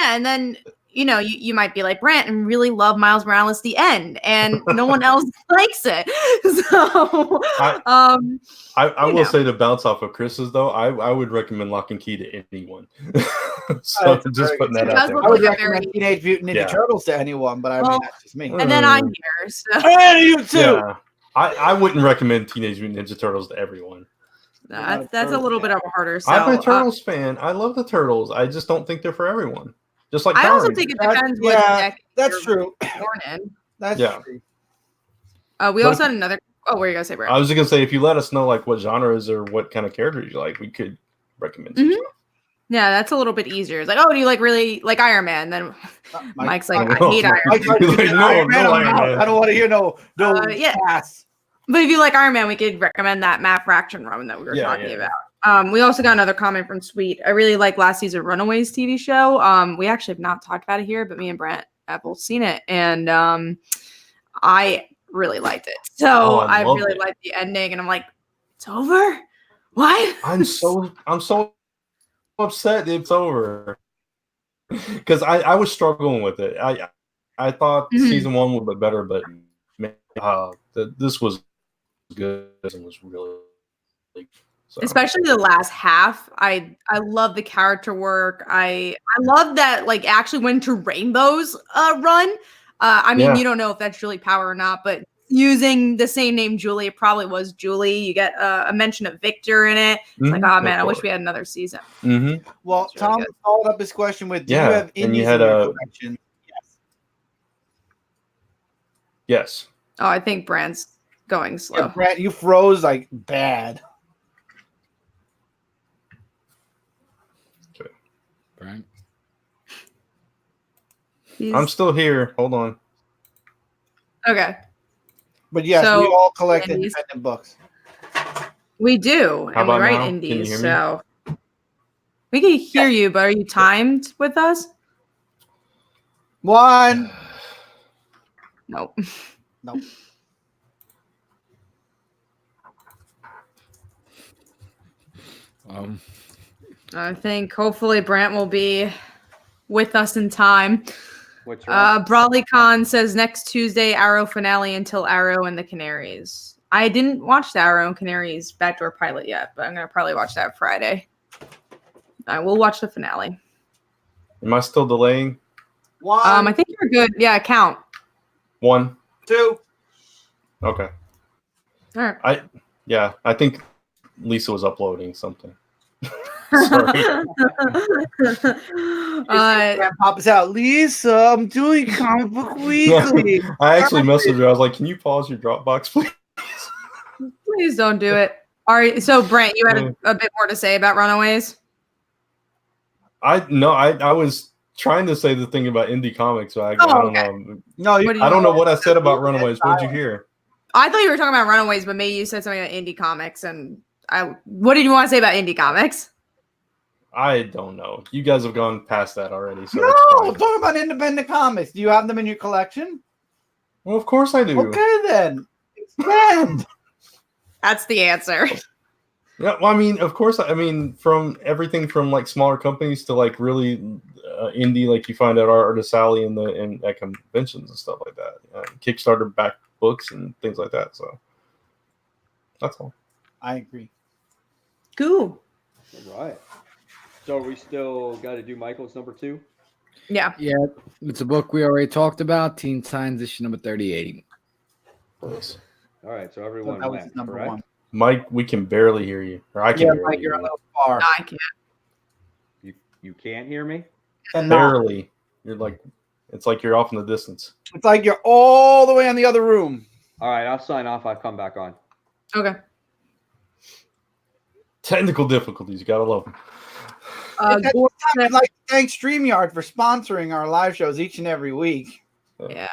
And then you might be like Brant and really love Miles Morales the end, and no one else likes it. So I will say, to bounce off of Chris's though, I would recommend Lock and Key to anyone. So just putting that out there. I would recommend Teenage Mutant Ninja Turtles to anyone, but I mean that's just me. And then I'm here. So. Hey, you too. Yeah. I wouldn't recommend Teenage Mutant Ninja Turtles to everyone. That's a little bit of a harder sell. I'm a Turtles fan. I love the Turtles. I just don't think they're for everyone. Just like I also think it depends what deck that's true. Born in. That's true. We also had another. Oh, what are you gonna say, Brad? I was just gonna say, if you let us know like what genres or what kind of characters you like, we could recommend some stuff. Yeah, that's a little bit easier. It's like, oh, do you really like Iron Man? Then Mike's like, I hate Iron Man. No Iron Man. I don't want to hear no. But if you like Iron Man, we could recommend that Matt Fraction run that we were talking about. We also got another comment from Sweet. I really like last season Runaways TV show. We actually have not talked about it here, but me and Brent have both seen it, and I really liked it. So I really liked the ending, and I'm like, it's over? What? I'm so upset it's over. Because I was struggling with it. I thought season 1 would be better, but man, this was good and was really so. Especially the last half. I love the character work. I love that like actually went to Rainbow's run. I mean, you don't know if that's Julie Power or not, but using the same name Julie, it probably was Julie. You get a mention of Victor in it. It's like, oh man, I wish we had another season. Well, really Tom followed up his question with, do you have indies and you had in your collection? Yes. Oh, I think Brand's going slow. Yeah, Brand, you froze like bad. Okay. Brand. I'm still here. Hold on. Okay. But yes, So, we all collect indies. independent books. We do, How and we about write now? Can you indies. hear me? So we can hear you, but are you timed with us? 1. Nope. Nope. I think hopefully Brant will be with us in time. What's wrong? Brawley Khan says next Tuesday, Arrow finale until Arrow and the Canaries. I didn't watch the Arrow and Canaries backdoor pilot yet, but I'm going to probably watch that Friday. I will watch the finale. Am I still delaying? 1, I think you're good. Yeah, count. 1. 2. Okay. All right. I think Lisa was uploading something. Sorry. Pop us out, Lisa. I'm doing Comic Book Weekly. I actually messaged her. I was like, "Can you pause your Dropbox, please?" Please don't do it. All right. So, Brent, you had a bit more to say about Runaways? I was trying to say the thing about indie comics, but I don't know. No, I don't know what I said about Runaways. What did you hear? I thought you were talking about Runaways, but maybe you said something about indie comics. And what did you want to say about indie comics? I don't know. You guys have gone past that already. So no, I'm talking about independent comics. Do you have them in your collection? Well, of course I do. Okay, then. Expand. That's the answer. Yeah, well, I mean, of course. I mean, from everything from like smaller companies to like really indie, like you find at Artist Alley and at conventions and stuff like that. Kickstarter back books and things like that. So that's all. I agree. Cool. All right. So we still got to do Michael's number 2? Yeah. Yeah, it's a book we already talked about. Teen Titans issue number 38. Nice. All right. So everyone That was went, number correct? 1. Mike, we can barely hear you. Or I can Yeah, barely Mike, hear you're a you. little far. No, I can't. You can't hear me? And Barely. You're like, it's like you're off in the distance. it's like you're all the way in the other room. All right. I'll sign off. I'll come back on. Okay. Technical difficulties. You gotta love them. Gore I'd like to thank StreamYard for sponsoring our live shows each and every week. Yeah.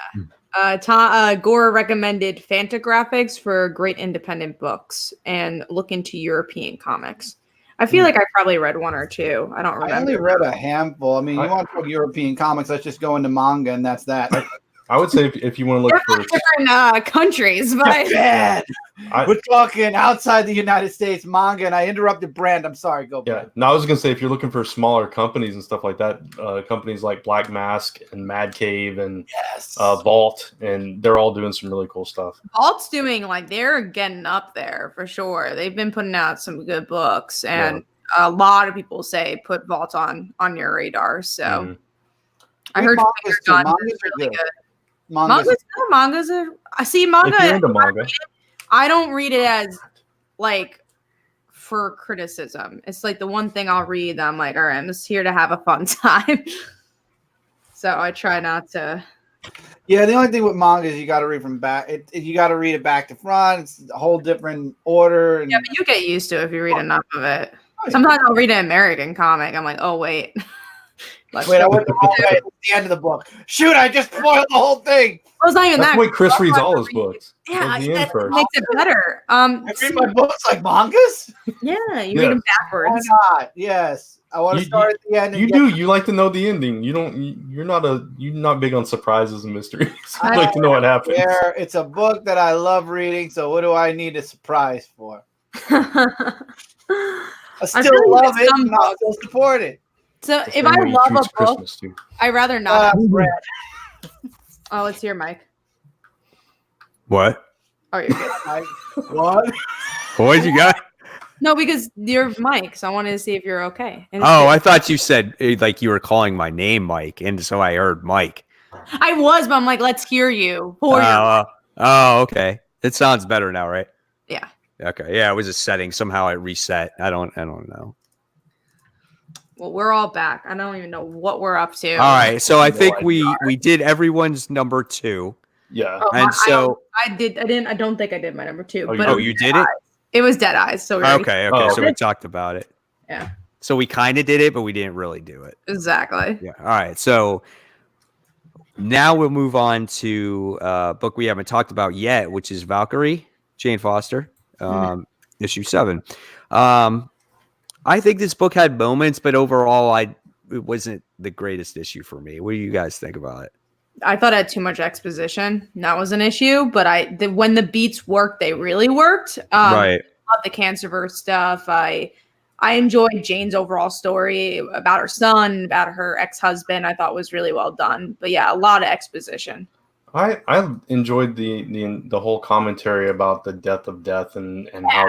Gore recommended Fantagraphics for great independent books and look into European comics. I feel like I probably read 1 or 2. I don't remember. I only read a handful. I mean, you want to talk European comics, let's just go into manga, and that's that. I would say if you want to look They're for from different countries, but Bad. We're talking outside the United States manga, and I interrupted Brand. I'm sorry. Go, Brand. no, I was gonna say if you're looking for smaller companies and stuff like that, companies like Black Mask and Mad Cave and Vault, and they're all doing some really cool stuff. Vault's doing they're getting up there for sure. They've been putting out some good books, and a lot of people say put Vault on your radar. So I heard mangas too. Guns Mangas is are really good. good. Mangas are. I see manga. If you're into manga, I don't read it as for criticism. It's like the one thing I'll read that I'm like, all right, I'm just here to have a fun time. So I try not to. Yeah, the only thing with manga is you got to read from back. You got to read it back to front. It's a whole different order. And, Yeah, but you get used to it if you read enough of it. Sometimes I'll read an American comic. I'm like, oh wait, Wait, I went the wrong way. It's the end of the book. Shoot, I just spoiled the whole thing. Well, it's not even That's that. why Chris reads all his books. Yeah, Does the end that first. makes it better. I read my books like mangas. Yeah, you Yeah. read them Why backwards. not? Yes, I want to start at the end. And You get- do. You like to know the ending. You don't. You're not big on surprises and mysteries. You I like to know what happens. Where it's a book that I love reading, so what do I need a surprise for? I still feel like love it. some And I'll still support it. So That's if when I you love choose a book, Christmas too. I'd rather not. Brett. Oh, let's hear Mike. What? Oh, you're good. What? What you got? No, because you're Mike, so I wanted to see if you're okay. And Oh, I thought you said like you were calling my name, Mike, and so I heard Mike. I was, but I'm like, let's hear you. Oh, okay. It sounds better now, right? Yeah. Okay. Yeah, it was a setting. Somehow it reset. I don't know. Well, we're all back. I don't even know what we're up to. All right. So I think idea. we did everyone's number 2. Yeah. Oh, And so I don't think I did my number 2. Oh, But you did it? It was Dead Eyes. So we already- Okay. Oh, So we talked about it. Yeah. So we kind of did it, but we didn't really do it. Exactly. Yeah. All right. So now we'll move on to a book we haven't talked about yet, which is Valkyrie, Jane Foster, issue 7. I think this book had moments, but overall, it wasn't the greatest issue for me. What do you guys think about it? I thought I had too much exposition. That was an issue, but when the beats worked, they really worked. Right. I love the Cancerverse stuff. I enjoyed Jane's overall story about her son, about her ex-husband. I thought was really well done. But yeah, a lot of exposition. I enjoyed the whole commentary about the death of death and how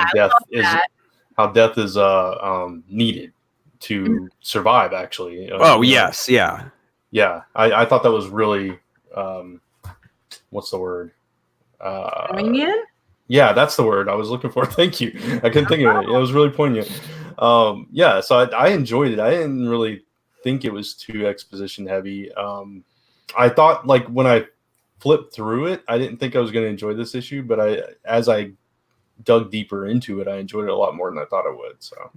death is needed to survive. Actually. Oh yes, yeah. Yeah, I thought that was really what's the word? Poignant? Yeah, that's the word I was looking for. Thank you. I couldn't think of it. It was really poignant. Yeah, so I enjoyed it. I didn't really think it was too exposition heavy. I thought like when I flipped through it, I didn't think I was going to enjoy this issue, but as I dug deeper into it, I enjoyed it a lot more than I thought I would. So,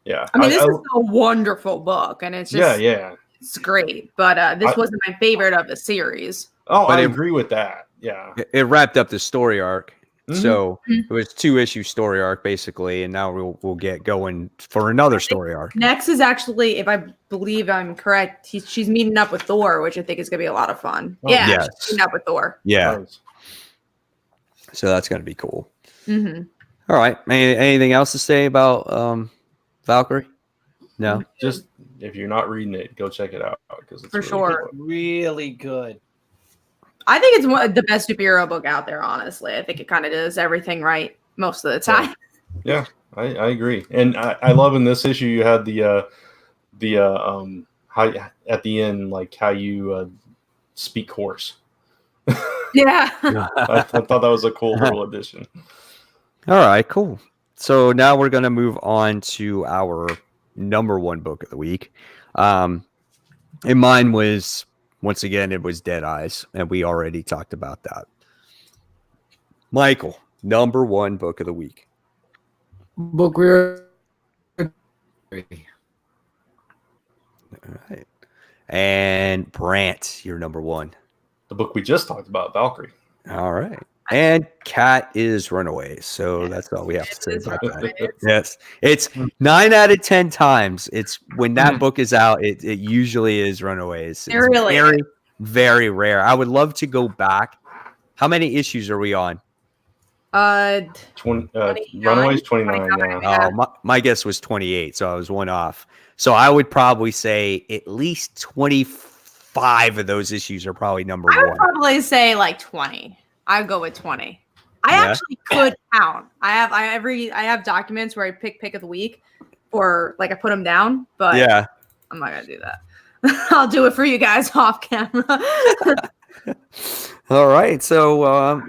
yeah. I mean, this is a wonderful book, and it's just it's great. But this wasn't my favorite of the series. Oh, but I agree with that. Yeah, it wrapped up the story arc. Mm-hmm. So it was 2-issue story arc basically, and now we'll get going for another story arc. Next is actually, if I believe I'm correct, she's meeting up with Thor, which I think is gonna be a lot of fun. Oh, yeah, yes. she's meeting up with Thor. Yeah. Nice. So that's gonna be cool. Mm-hmm. All right. Anything else to say about Valkyrie? No. Just if you're not reading it, go check it out because it's For really sure. cool. Really good. I think it's one of the best superhero book out there, honestly. I think it kind of does everything right most of the time. Yeah, I agree, and I love in this issue you had the how at the end like how you speak horse. Yeah. I thought that was a cool little addition. All right, cool. So now we're going to move on to our number 1 book of the week. And mine was, once again, it was Dead Eyes, and we already talked about that. Michael, number 1 book of the week. Book we're All right. And Brant, you're number 1. The book we just talked about, Valkyrie. All right. And Cat is Runaways. So that's all we have to say about that. Yes. It's 9 out of 10 times. It's when that book is out, it usually is Runaways. It's Really? very, very rare. I would love to go back. How many issues are we on? 20, 29? Runaways 29. Yeah. Yeah. Oh, my guess was 28, so I was one off. So I would probably say at least 25 of those issues are probably number I would 1. probably say like 20. I'd go with 20. I actually could count. I have documents where I pick of the week, or like I put them down, but Yeah. I'm not gonna do that. I'll do it for you guys off camera. All right. So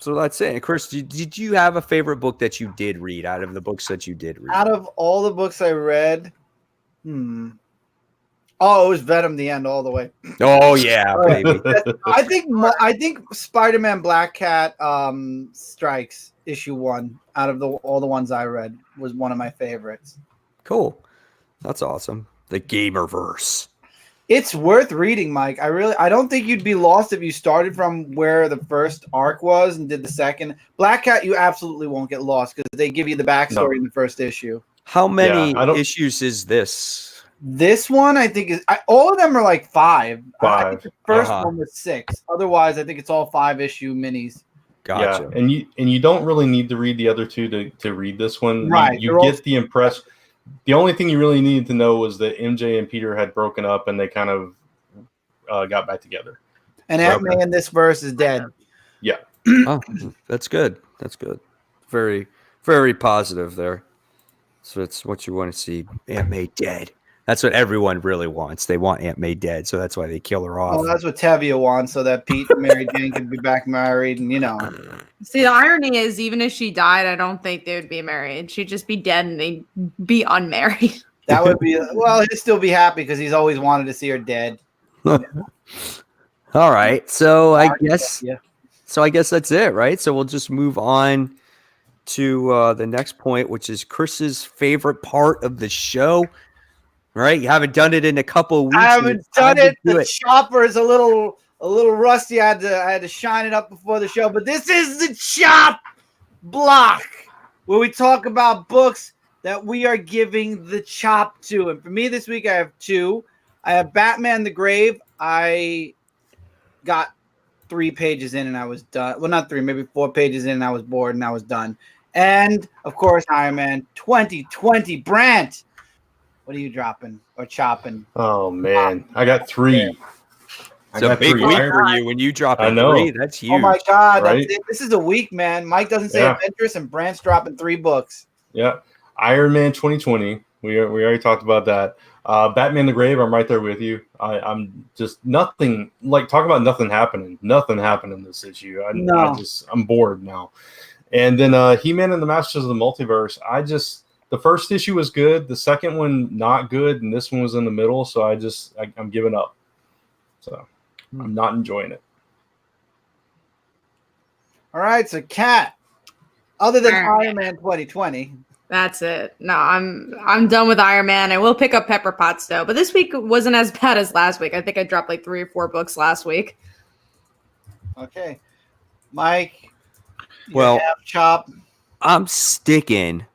that's it. Chris, did you have a favorite book that you did read out of the books that you did read? Out of all the books I read, oh, it was Venom the end all the way. Oh yeah, baby. I think Spider-Man Black Cat Strikes issue 1 out of all the ones I read was one of my favorites. Cool. That's awesome. The Gamerverse. It's worth reading, Mike. I don't think you'd be lost if you started from where the first arc was and did the second. Black Cat, you absolutely won't get lost because they give you the backstory in the first issue. How many issues is this? This one, I think, is all of them are like 5. I think the first one was 6. Otherwise, I think it's all 5-issue minis. Gotcha. Yeah, and you don't really need to read the other 2 to read this one. Right. You get the impression. The only thing you really needed to know was that MJ and Peter had broken up and they kind of got back together. And Aunt May in this verse is dead. Yeah. Oh, that's good. That's good. Very, very positive there. So it's what you want to see. Aunt May dead. That's what everyone really wants. They want Aunt May dead, so that's why they kill her off. Oh, that's what Tevye wants, so that Pete and Mary Jane could be back married, and See, the irony is, even if she died, I don't think they would be married. She'd just be dead and they'd be unmarried. That would be he'd still be happy because he's always wanted to see her dead. All right, so I guess that's it, right? So we'll just move on to the next point, which is Chris's favorite part of the show. Right, you haven't done it in a couple of weeks. I haven't done it. The chopper is a little rusty. I had to shine it up before the show, but this is the chop block where we talk about books that we are giving the chop to. And for me this week, I have 2. I have Batman the Grave. I got 3 pages in and I was done. Well, not 3, maybe 4 pages in and I was bored and I was done. And of course, Iron Man 2020. Brant, what are you dropping or chopping? Oh man, I got 3. It's a big week for you when you drop a 3. That's huge. Oh my God, right? This is a week, man. Mike doesn't say Adventurous, and Brant's dropping 3 books. Yeah, Iron Man 2020. We already talked about that. Batman the Grave. I'm right there with you. I'm just nothing. Like talk about nothing happening. Nothing happened in this issue. I'm bored now. And then He-Man and the Masters of the Multiverse. The first issue was good. The second one, not good. And this one was in the middle. So I'm giving up. So I'm not enjoying it. All right. So, Kat, other than Iron Man 2020. That's it. No, I'm done with Iron Man. I will pick up Pepper Potts, though. But this week wasn't as bad as last week. I think I dropped like 3 or 4 books last week. Okay. Mike, well, chop. I'm sticking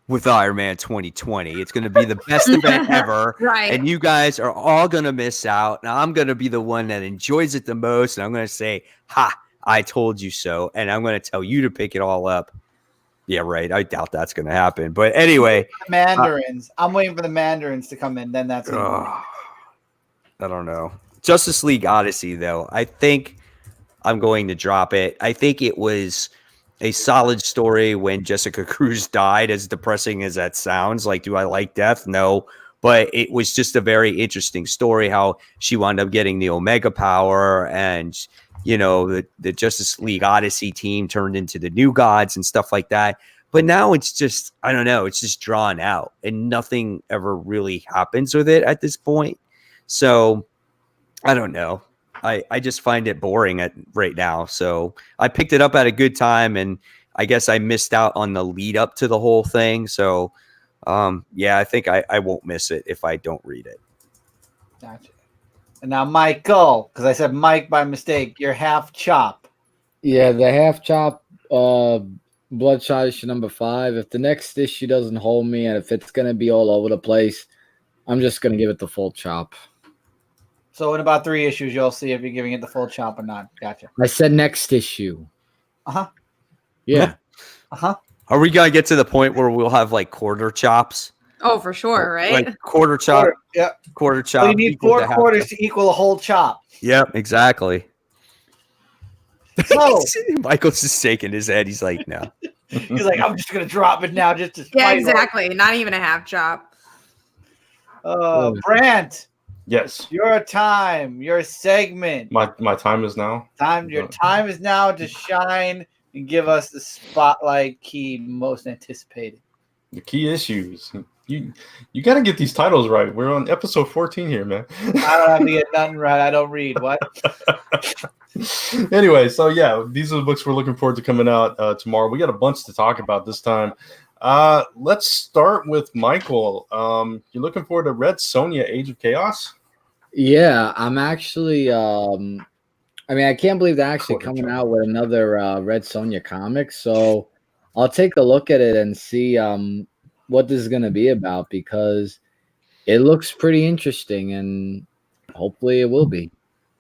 with Iron Man 2020. It's going to be the best event ever. Right. And you guys are all going to miss out. And I'm going to be the one that enjoys it the most. And I'm going to say, ha, I told you so. And I'm going to tell you to pick it all up. Yeah, right. I doubt that's going to happen. But anyway. Mandarins. I'm waiting for the Mandarins to come in. Then that's I don't know. Justice League Odyssey, though. I think I'm going to drop it. I think it was a solid story when Jessica Cruz died, as depressing as that sounds. Like, do I like death? No. But it was just a very interesting story, how she wound up getting the Omega power and, the Justice League Odyssey team turned into the New Gods and stuff like that. But now it's just, I don't know, it's just drawn out and nothing ever really happens with it at this point. So I don't know. I just find it boring right now. So I picked it up at a good time, and I guess I missed out on the lead up to the whole thing. So, I think I won't miss it if I don't read it. Gotcha. And now, Michael, because I said Mike by mistake, you're half chop. Yeah, the half chop Bloodshot issue number 5. If the next issue doesn't hold me and if it's going to be all over the place, I'm just going to give it the full chop. So in about 3 issues, you'll see if you're giving it the full chop or not. Gotcha. I said next issue. Uh-huh. Yeah. Uh-huh. Are we going to get to the point where we'll have like quarter chops? Oh, for sure, right? Like quarter chop. Quarter chop. So you need 4 quarters to equal a whole chop. Yep, exactly. So Michael's just shaking his head. He's like, no. He's like, I'm just going to drop it now just to Yeah, exactly. Not even a half chop. Brant. Yes. Your time, your segment. My time is now. Your time is now to shine and give us the spotlight key most anticipated. The key issues. You got to get these titles right. We're on episode 14 here, man. I don't have to get nothing right. I don't read. What? Anyway, so yeah, these are the books we're looking forward to coming out tomorrow. We got a bunch to talk about this time. Let's start with Michael. You're looking forward to Red Sonja, Age of Chaos? Yeah, I'm actually. I mean, I can't believe they're actually coming out with another Red Sonja comic. So I'll take a look at it and see what this is going to be about, because it looks pretty interesting, and hopefully it will be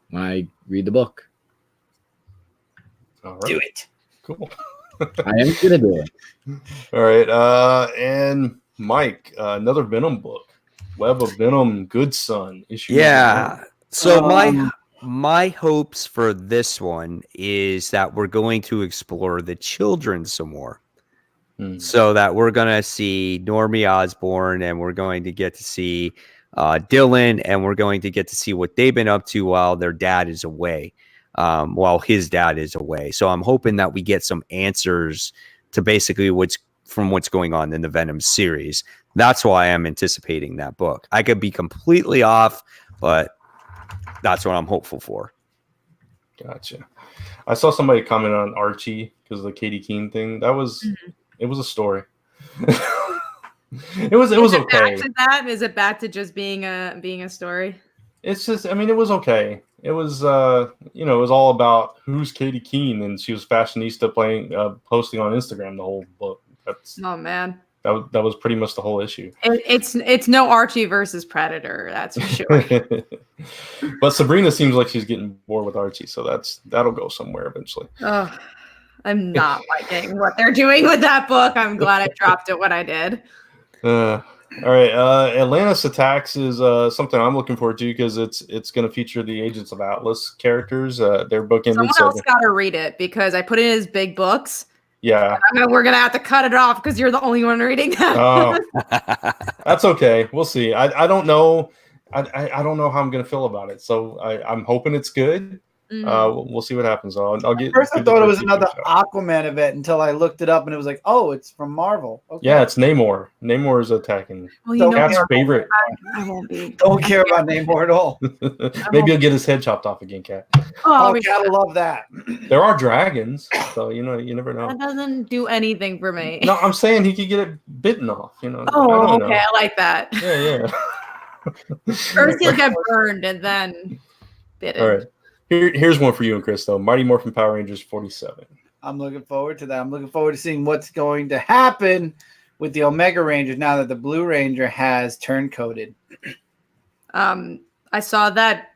when I read the book. All right. Do it. Cool. I am going to do it. All right. And Mike, another Venom book. Web of Venom, Good Son issue. Yeah. So my hopes for this one is that we're going to explore the children some more. So that we're going to see Normie Osborn, and we're going to get to see Dylan, and we're going to get to see what they've been up to while their dad is away, while his dad is away. So I'm hoping that we get some answers to basically what's going on in the Venom series. That's why I'm anticipating that book. I could be completely off, but that's what I'm hopeful for. Gotcha. I saw somebody comment on Archie because of the Katie Keene thing. That was it was a story. it was okay. Back to that? Is it back to just being a story? It's just, I mean, it was okay. It was it was all about who's Katie Keene, and she was fashionista posting on Instagram the whole book. Oh man. That was pretty much the whole issue. It's no Archie versus Predator, that's for sure. But Sabrina seems like she's getting bored with Archie, so that'll go somewhere eventually. Oh, I'm not liking what they're doing with that book. I'm glad I dropped it when I did. All right, Atlantis Attacks is something I'm looking forward to because it's going to feature the Agents of Atlas characters. Their book ended. Someone else got to read it because I put it in his big books. Yeah, we're gonna have to cut it off because you're the only one reading that. Oh, that's okay. We'll see. I don't know. I don't know how I'm gonna feel about it. So I'm hoping it's good. We'll see what happens. I'll get. First, I thought it was another Aquaman event until I looked it up and it was like, oh, it's from Marvel. Okay. Yeah, it's Namor. Namor is attacking. Well, Cat's favorite. I won't be. Don't care about Namor at all. Maybe you'll get his head chopped off again, Cat. Oh, Cat will love that. There are dragons, so you never know. That doesn't do anything for me. No, I'm saying he could get it bitten off. Oh, okay, I like that. Yeah. First he'll get burned and then bitten. All right. Here's one for you and Chris, though. Mighty Morphin Power Rangers 47. I'm looking forward to that. I'm looking forward to seeing what's going to happen with the Omega Rangers now that the Blue Ranger has turncoated. I saw that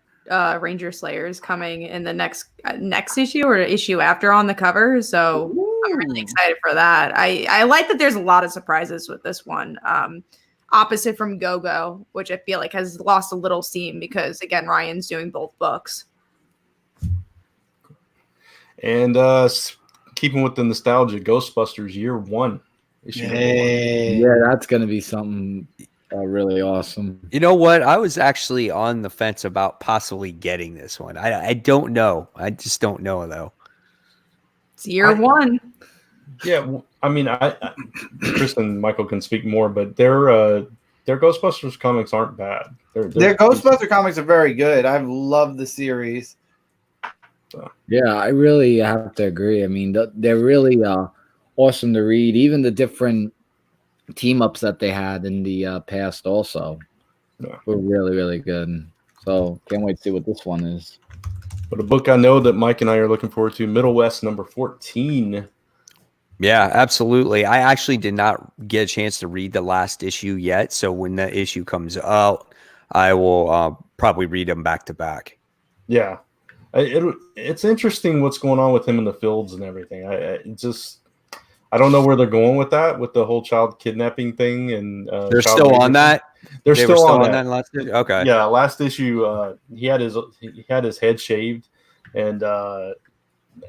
Ranger Slayer is coming in the next issue or issue after on the cover, so I'm really excited for that. I like that there's a lot of surprises with this one. Opposite from Go-Go, which I feel like has lost a little steam because, again, Ryan's doing both books. And keeping with the nostalgia, Ghostbusters Year 1. Yeah, that's going to be something really awesome. You know what? I was actually on the fence about possibly getting this one. I don't know. I just don't know, though. It's year 1. Yeah, I mean, Chris and Michael can speak more, but their Ghostbusters comics aren't bad. Their Ghostbuster comics are very good. I've loved the series. Yeah, I really have to agree. I mean, they're really awesome to read. Even the different team ups that they had in the past also were really, really good. So can't wait to see what this one is. But a book I know that Mike and I are looking forward to, Middle West number 14. Yeah, absolutely. I actually did not get a chance to read the last issue yet. So when that issue comes out, I will probably read them back to back. Yeah. It's interesting what's going on with him in the fields and everything. I don't know where they're going with that, with the whole child kidnapping thing. And they're still on that. They're still on that last issue? Okay. Yeah, last issue he had his head shaved and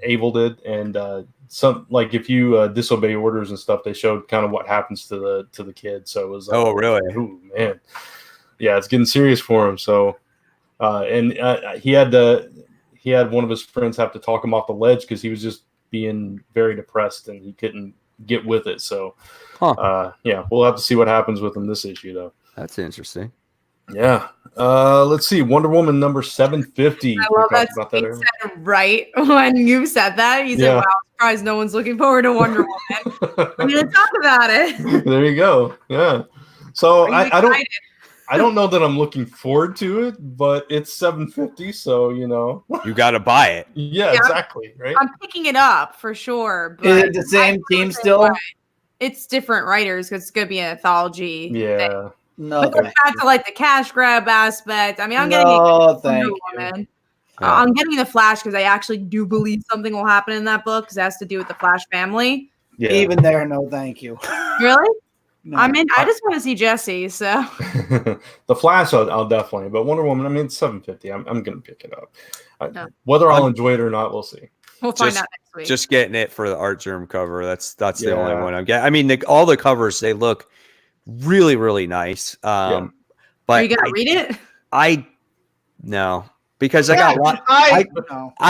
abled it, and some, like, if you disobey orders and stuff, they showed kind of what happens to the kid. So it was like, oh really? Oh man, yeah, it's getting serious for him. So he had one of his friends have to talk him off the ledge because he was just being very depressed and he couldn't get with it. So, yeah, we'll have to see what happens with him this issue, though. That's interesting. Yeah. Let's see. Wonder Woman number 750. I love that. Said right when you said that. You said, wow, I'm surprised no one's looking forward to Wonder Woman. I'm going to talk about it. There you go. Yeah. So I I don't know that I'm looking forward to it, but it's $7.50, so You got to buy it. Yeah, exactly. Right. I'm picking it up for sure. But Is it the same team still? It's different writers because it's gonna be an anthology. Yeah. No, But going back to like the cash grab aspect, I mean, I'm getting thank you. Woman. I'm getting the Flash because I actually do believe something will happen in that book because it has to do with the Flash family. Yeah. Even there, no, thank you. Really? No. I mean, I just want to see Jesse. So The Flash, I'll definitely. But Wonder Woman, I mean, it's $7.50. I'm gonna pick it up. No. Whether I'll enjoy it or not, we'll see. we'll find out next week. Just getting it for the art germ cover. That's the only one I'm getting. I mean, all the covers, they look really, really nice. But are you gonna read it? No, because I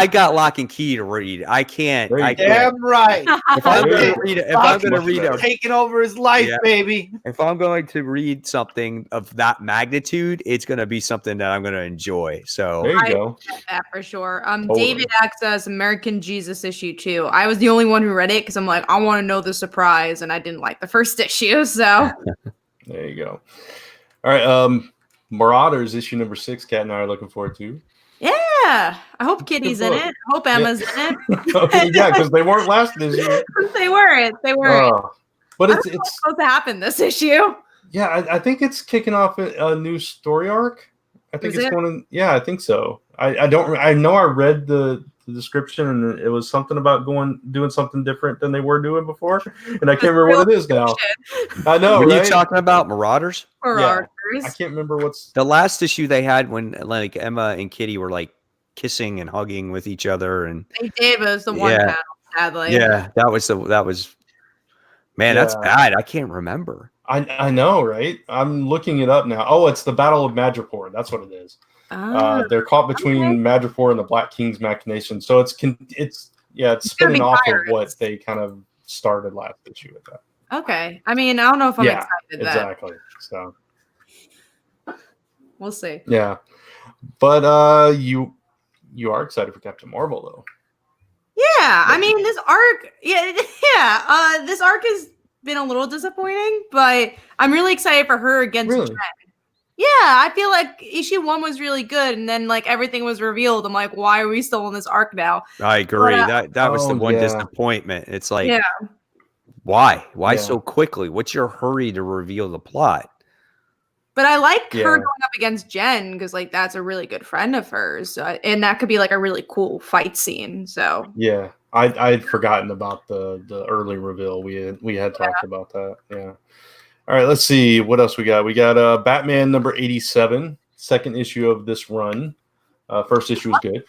got Lock and Key to read. I can't. Damn right. If I'm going to read it, taking over his life, baby. If I'm going to read something of that magnitude, it's going to be something that I'm going to enjoy. So there you go. That for sure. David Axa's American Jesus issue 2. I was the only one who read it because I'm like, I want to know the surprise, and I didn't like the first issue. So there you go. All right. Marauders issue number 6. Kat and I are looking forward to. Yeah, I hope Kitty's in it. I hope Emma's in it. Yeah, because they weren't last this year. They weren't. But it's supposed to happen this issue. Yeah, I think it's kicking off a new story arc. I think it's going to. Yeah, I think so. I know I read the description and it was something about doing something different than they were doing before, and I can't remember what it is now. I know. Are right? you talking about Marauders? Marauders. Yeah, I can't remember what's the last issue they had when like Emma and Kitty were like kissing and hugging with each other, and they did, but it was the one panel, sadly. Yeah, that was. Man, that's bad. I can't remember. I know, right? I'm looking it up now. Oh, it's the Battle of Madripoor. That's what it is. They're caught between Madripoor and the Black King's machination. So it's spinning off of what they kind of started last issue with that. Okay. I mean, I don't know if I'm excited. Exactly. So we'll see. Yeah, but you are excited for Captain Marvel, though. Yeah, I mean, this arc. This arc has been a little disappointing, but I'm really excited for her against Jen. Yeah, I feel like issue 1 was really good, and then like everything was revealed. I'm like, why are we still in this arc now? I agree. That was the one disappointment. It's like, why so quickly? What's your hurry to reveal the plot? But I like her going up against Jen because like that's a really good friend of hers, and that could be like a really cool fight scene. So yeah, I'd forgotten about the early reveal. We had talked about that. Yeah. All right, let's see what else we got. We got Batman number 87, second issue of this run. First issue was good.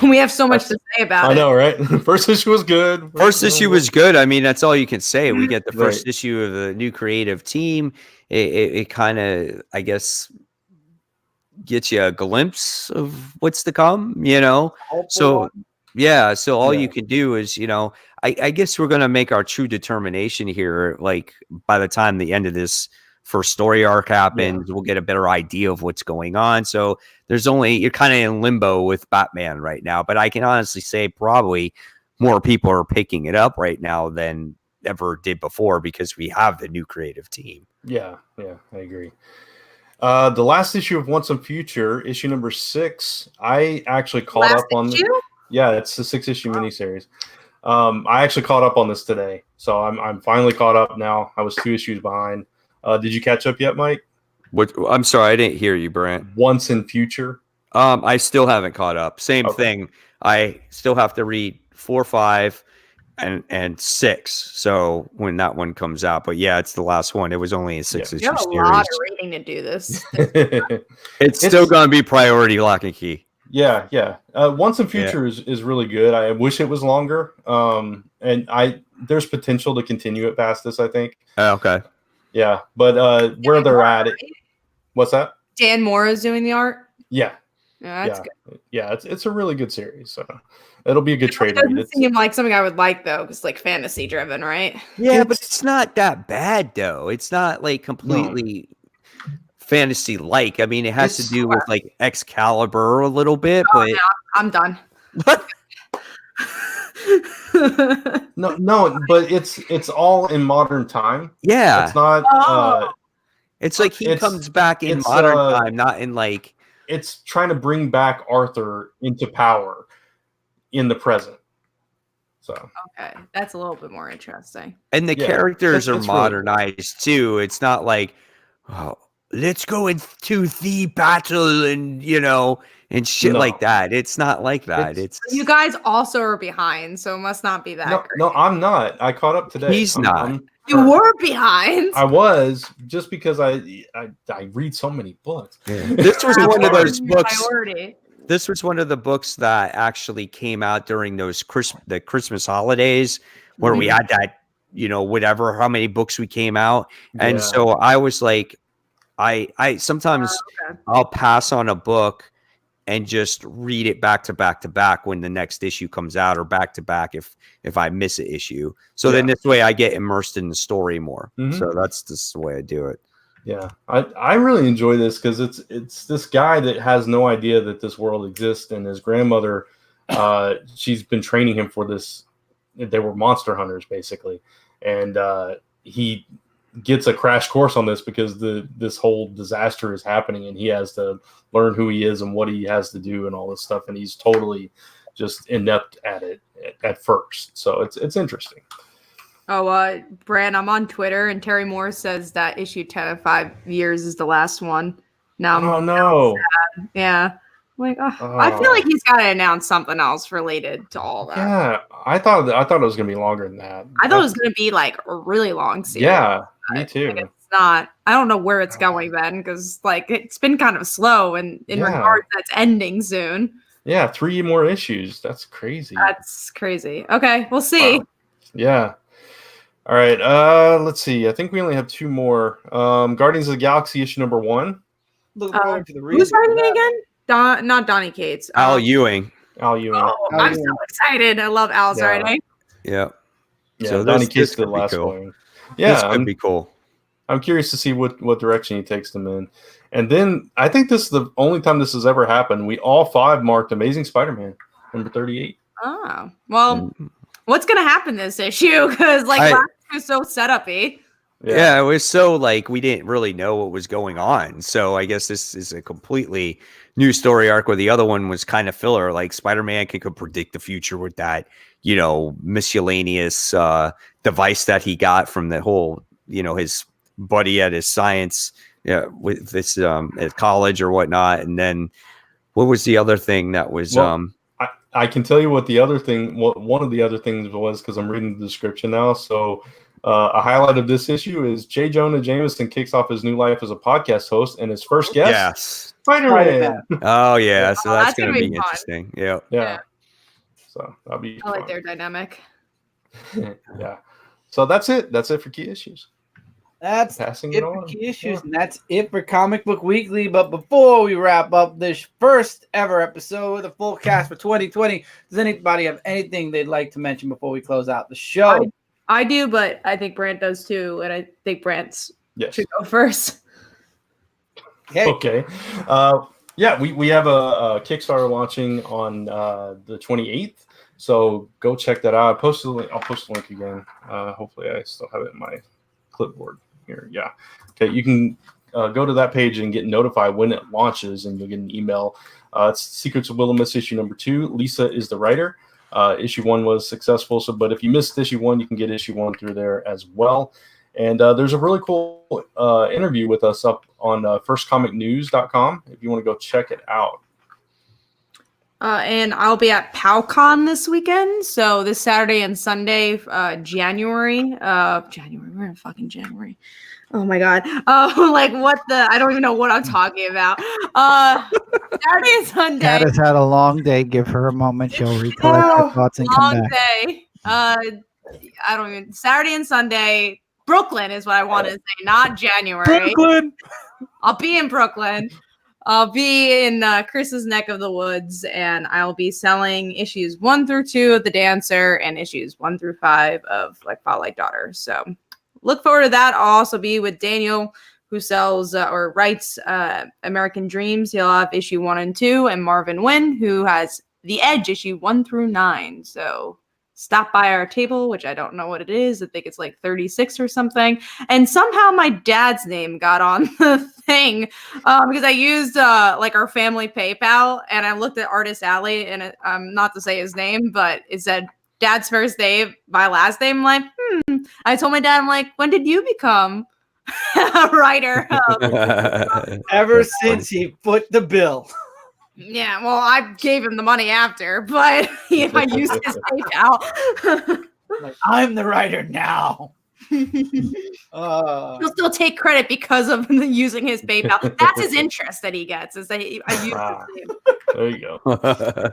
We have so much to say about it. I know, right? First issue was good. First issue was good. I mean, that's all you can say. We get the first issue of the new creative team. It kind of, I guess, gets you a glimpse of what's to come, So, so all you can do is, I guess we're going to make our true determination here. Like by the time the end of this first story arc happens, we'll get a better idea of what's going on. So you're kind of in limbo with Batman right now, but I can honestly say probably more people are picking it up right now than ever did before because we have the new creative team. Yeah, I agree. The last issue of Once and Future, issue number 6, I actually caught up on. Yeah, it's the 6-issue miniseries. I actually caught up on this today, so I'm finally caught up now. I was 2 issues behind. Did you catch up yet, Mike? What? I'm sorry, I didn't hear you, Brant. Once in Future. I still haven't caught up. Same thing. I still have to read 4, 5, and 6. So when that one comes out, but yeah, it's the last one. It was only a 6-issue series. You have a lot of reading to do this. It's still going to be priority Lock and Key. Yeah. Once in Future is really good. I wish it was longer. And there's potential to continue it past this, I think. Okay. Yeah, but where they're at, what's that? Dan Moore is doing the art. Yeah, that's good. Yeah, it's a really good series. So it'll be a good trade. It doesn't seem like something I would like though, because like fantasy driven, right? Yeah, but it's not that bad though. It's not like completely fantasy like. I mean, it has to do with like Excalibur a little bit, but I'm done. No, but it's all in modern time. Yeah, it's not. It's like he comes back in modern time, not in like. It's trying to bring back Arthur into power in the present. So okay, that's a little bit more interesting. And the characters are modernized too. It's not like, oh, let's go into the battle and and shit like that. It's not like that. It's you guys also are behind, so it must not be that great. No, I'm not. I caught up today. He's not. You were behind. I was, just because I read so many books. Yeah. This was one of those books. This was one of the books that actually came out during those the Christmas holidays where we had that, whatever, how many books we came out. And so I was like, I sometimes I'll pass on a book and just read it back to back to back when the next issue comes out, or back to back if I miss an issue. So then this way I get immersed in the story more. So that's just the way I do it. Yeah, I really enjoy this because it's this guy that has no idea that this world exists, and his grandmother, she's been training him for this. They were monster hunters basically, and he gets a crash course on this because this whole disaster is happening, and he has to learn who he is and what he has to do and all this stuff, and he's totally just inept at it at first. So it's interesting. Oh, Bran, I'm on Twitter, and Terry Moore says that issue 10 of 5 years is the last one. Now, no. Yeah. I'm like, I feel like he's got to announce something else related to all that. Yeah, I thought it was going to be longer than that. I thought it was going to be like a really long series. Yeah, me too. Like, it's not. I don't know where it's going then, because like it's been kind of slow, and in regards that's ending soon. Yeah, 3 more issues. That's crazy. That's crazy. Okay, we'll see. Wow. Yeah. All right. Let's see. I think we only have 2 more. Guardians of the Galaxy issue number 1. Looking forward to the who's writing it again? Not Donnie Cates. Al Ewing. Al Ewing. Oh, I'm so excited. I love Al's writing. Yeah. Yeah. So Donnie Cates did the last one. Yeah, this could be cool. I'm curious to see what direction he takes them in. And then I think this is the only time this has ever happened. We all 5 marked Amazing Spider-Man number 38. Oh, well, what's going to happen this issue? Because last was so setup-y. Yeah, it was so like we didn't really know what was going on. So I guess this is a completely new story arc where the other one was kind of filler. Like Spider-Man could predict the future with that, miscellaneous device that he got from the whole, his buddy at his science, with this at college or whatnot. And then what was the other thing that was I can tell you what the other thing, one of the other things was, because I'm reading the description now. So a highlight of this issue is J. Jonah Jameson kicks off his new life as a podcast host, and his first guest, Spider-Man. Oh yeah, so that's going to be interesting. Yeah. So that'll be. I like their dynamic. Yeah. So that's it. That's it for key issues. That's Passing it for key issues, and that's it for Comic Book Weekly. But before we wrap up this first ever episode with a full cast for 2020, does anybody have anything they'd like to mention before we close out the show? I do, but I think Brant does too, and I think Brant should go first. Okay. Yeah, we have a Kickstarter launching on the 28th, so go check that out. I'll post the link again. Hopefully, I still have it in my clipboard here. Yeah. Okay, you can go to that page and get notified when it launches, and you'll get an email. It's Secrets of Wilhelmus issue number 2. Lisa is the writer. Issue 1 was successful, but if you missed issue 1, you can get issue 1 through there as well. And there's a really cool interview with us up on firstcomicnews.com if you want to go check it out. And I'll be at PowCon this weekend. So this Saturday and Sunday, January. We're in fucking January. Oh my God. Like what the, I don't even know what I'm talking about. Saturday and Sunday. Kat has had a long day. Give her a moment. She'll recollect her thoughts and come back. Day. Saturday and Sunday. Brooklyn is what I want to say, not January. Brooklyn. I'll be in Brooklyn. I'll be in Chris's neck of the woods, and I'll be selling issues 1 through 2 of The Dancer and issues 1 through 5 of like Fall Like Daughter. So look forward to that. I'll also be with Daniel, who sells or writes American Dreams. He'll have issue 1 and 2, and Marvin Wynn, who has The Edge issue 1 through 9. So stopped by our table, which I don't know what it is. I think it's like 36 or something. And somehow my dad's name got on the thing because I used like our family PayPal, and I looked at Artist Alley, and not to say his name, but it said Dad's first name, my last name. I'm like, I told my dad, I'm like, when did you become a writer? Ever since he put the bill. Yeah, well, I gave him the money after, but I used his PayPal. Like, I'm the writer now. He'll still take credit because of using his PayPal. That's his interest that he gets. Is that I use his name. There you go.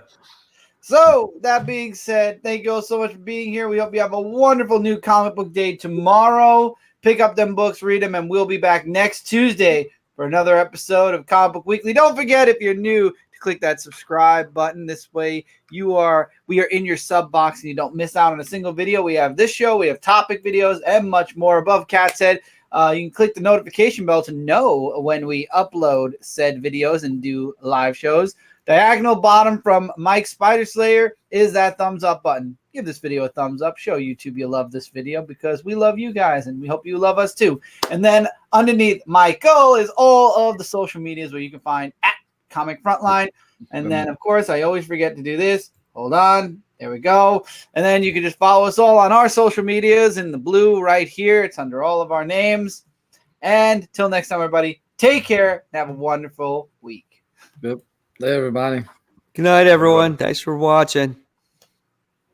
So, that being said, thank you all so much for being here. We hope you have a wonderful new comic book day tomorrow. Pick up them books, read them, and we'll be back next Tuesday for another episode of Comic Book Weekly. Don't forget, if you're new, to click that subscribe button. This way we are in your sub box and you don't miss out on a single video. We have this show, we have topic videos, and much more. Above Cat's head, you can click the notification bell to know when we upload said videos and do live shows. Diagonal bottom from Mike Spider Slayer is that thumbs up button. Give this video a thumbs up. Show YouTube you love this video because we love you guys and we hope you love us too. And then underneath Michael is all of the social medias where you can find at Comic Frontline. And then, of course, I always forget to do this. Hold on. There we go. And then you can just follow us all on our social medias in the blue right here. It's under all of our names. And till next time, everybody, take care and have a wonderful week. Yep. Hey, everybody. Good night, everyone. Thanks for watching.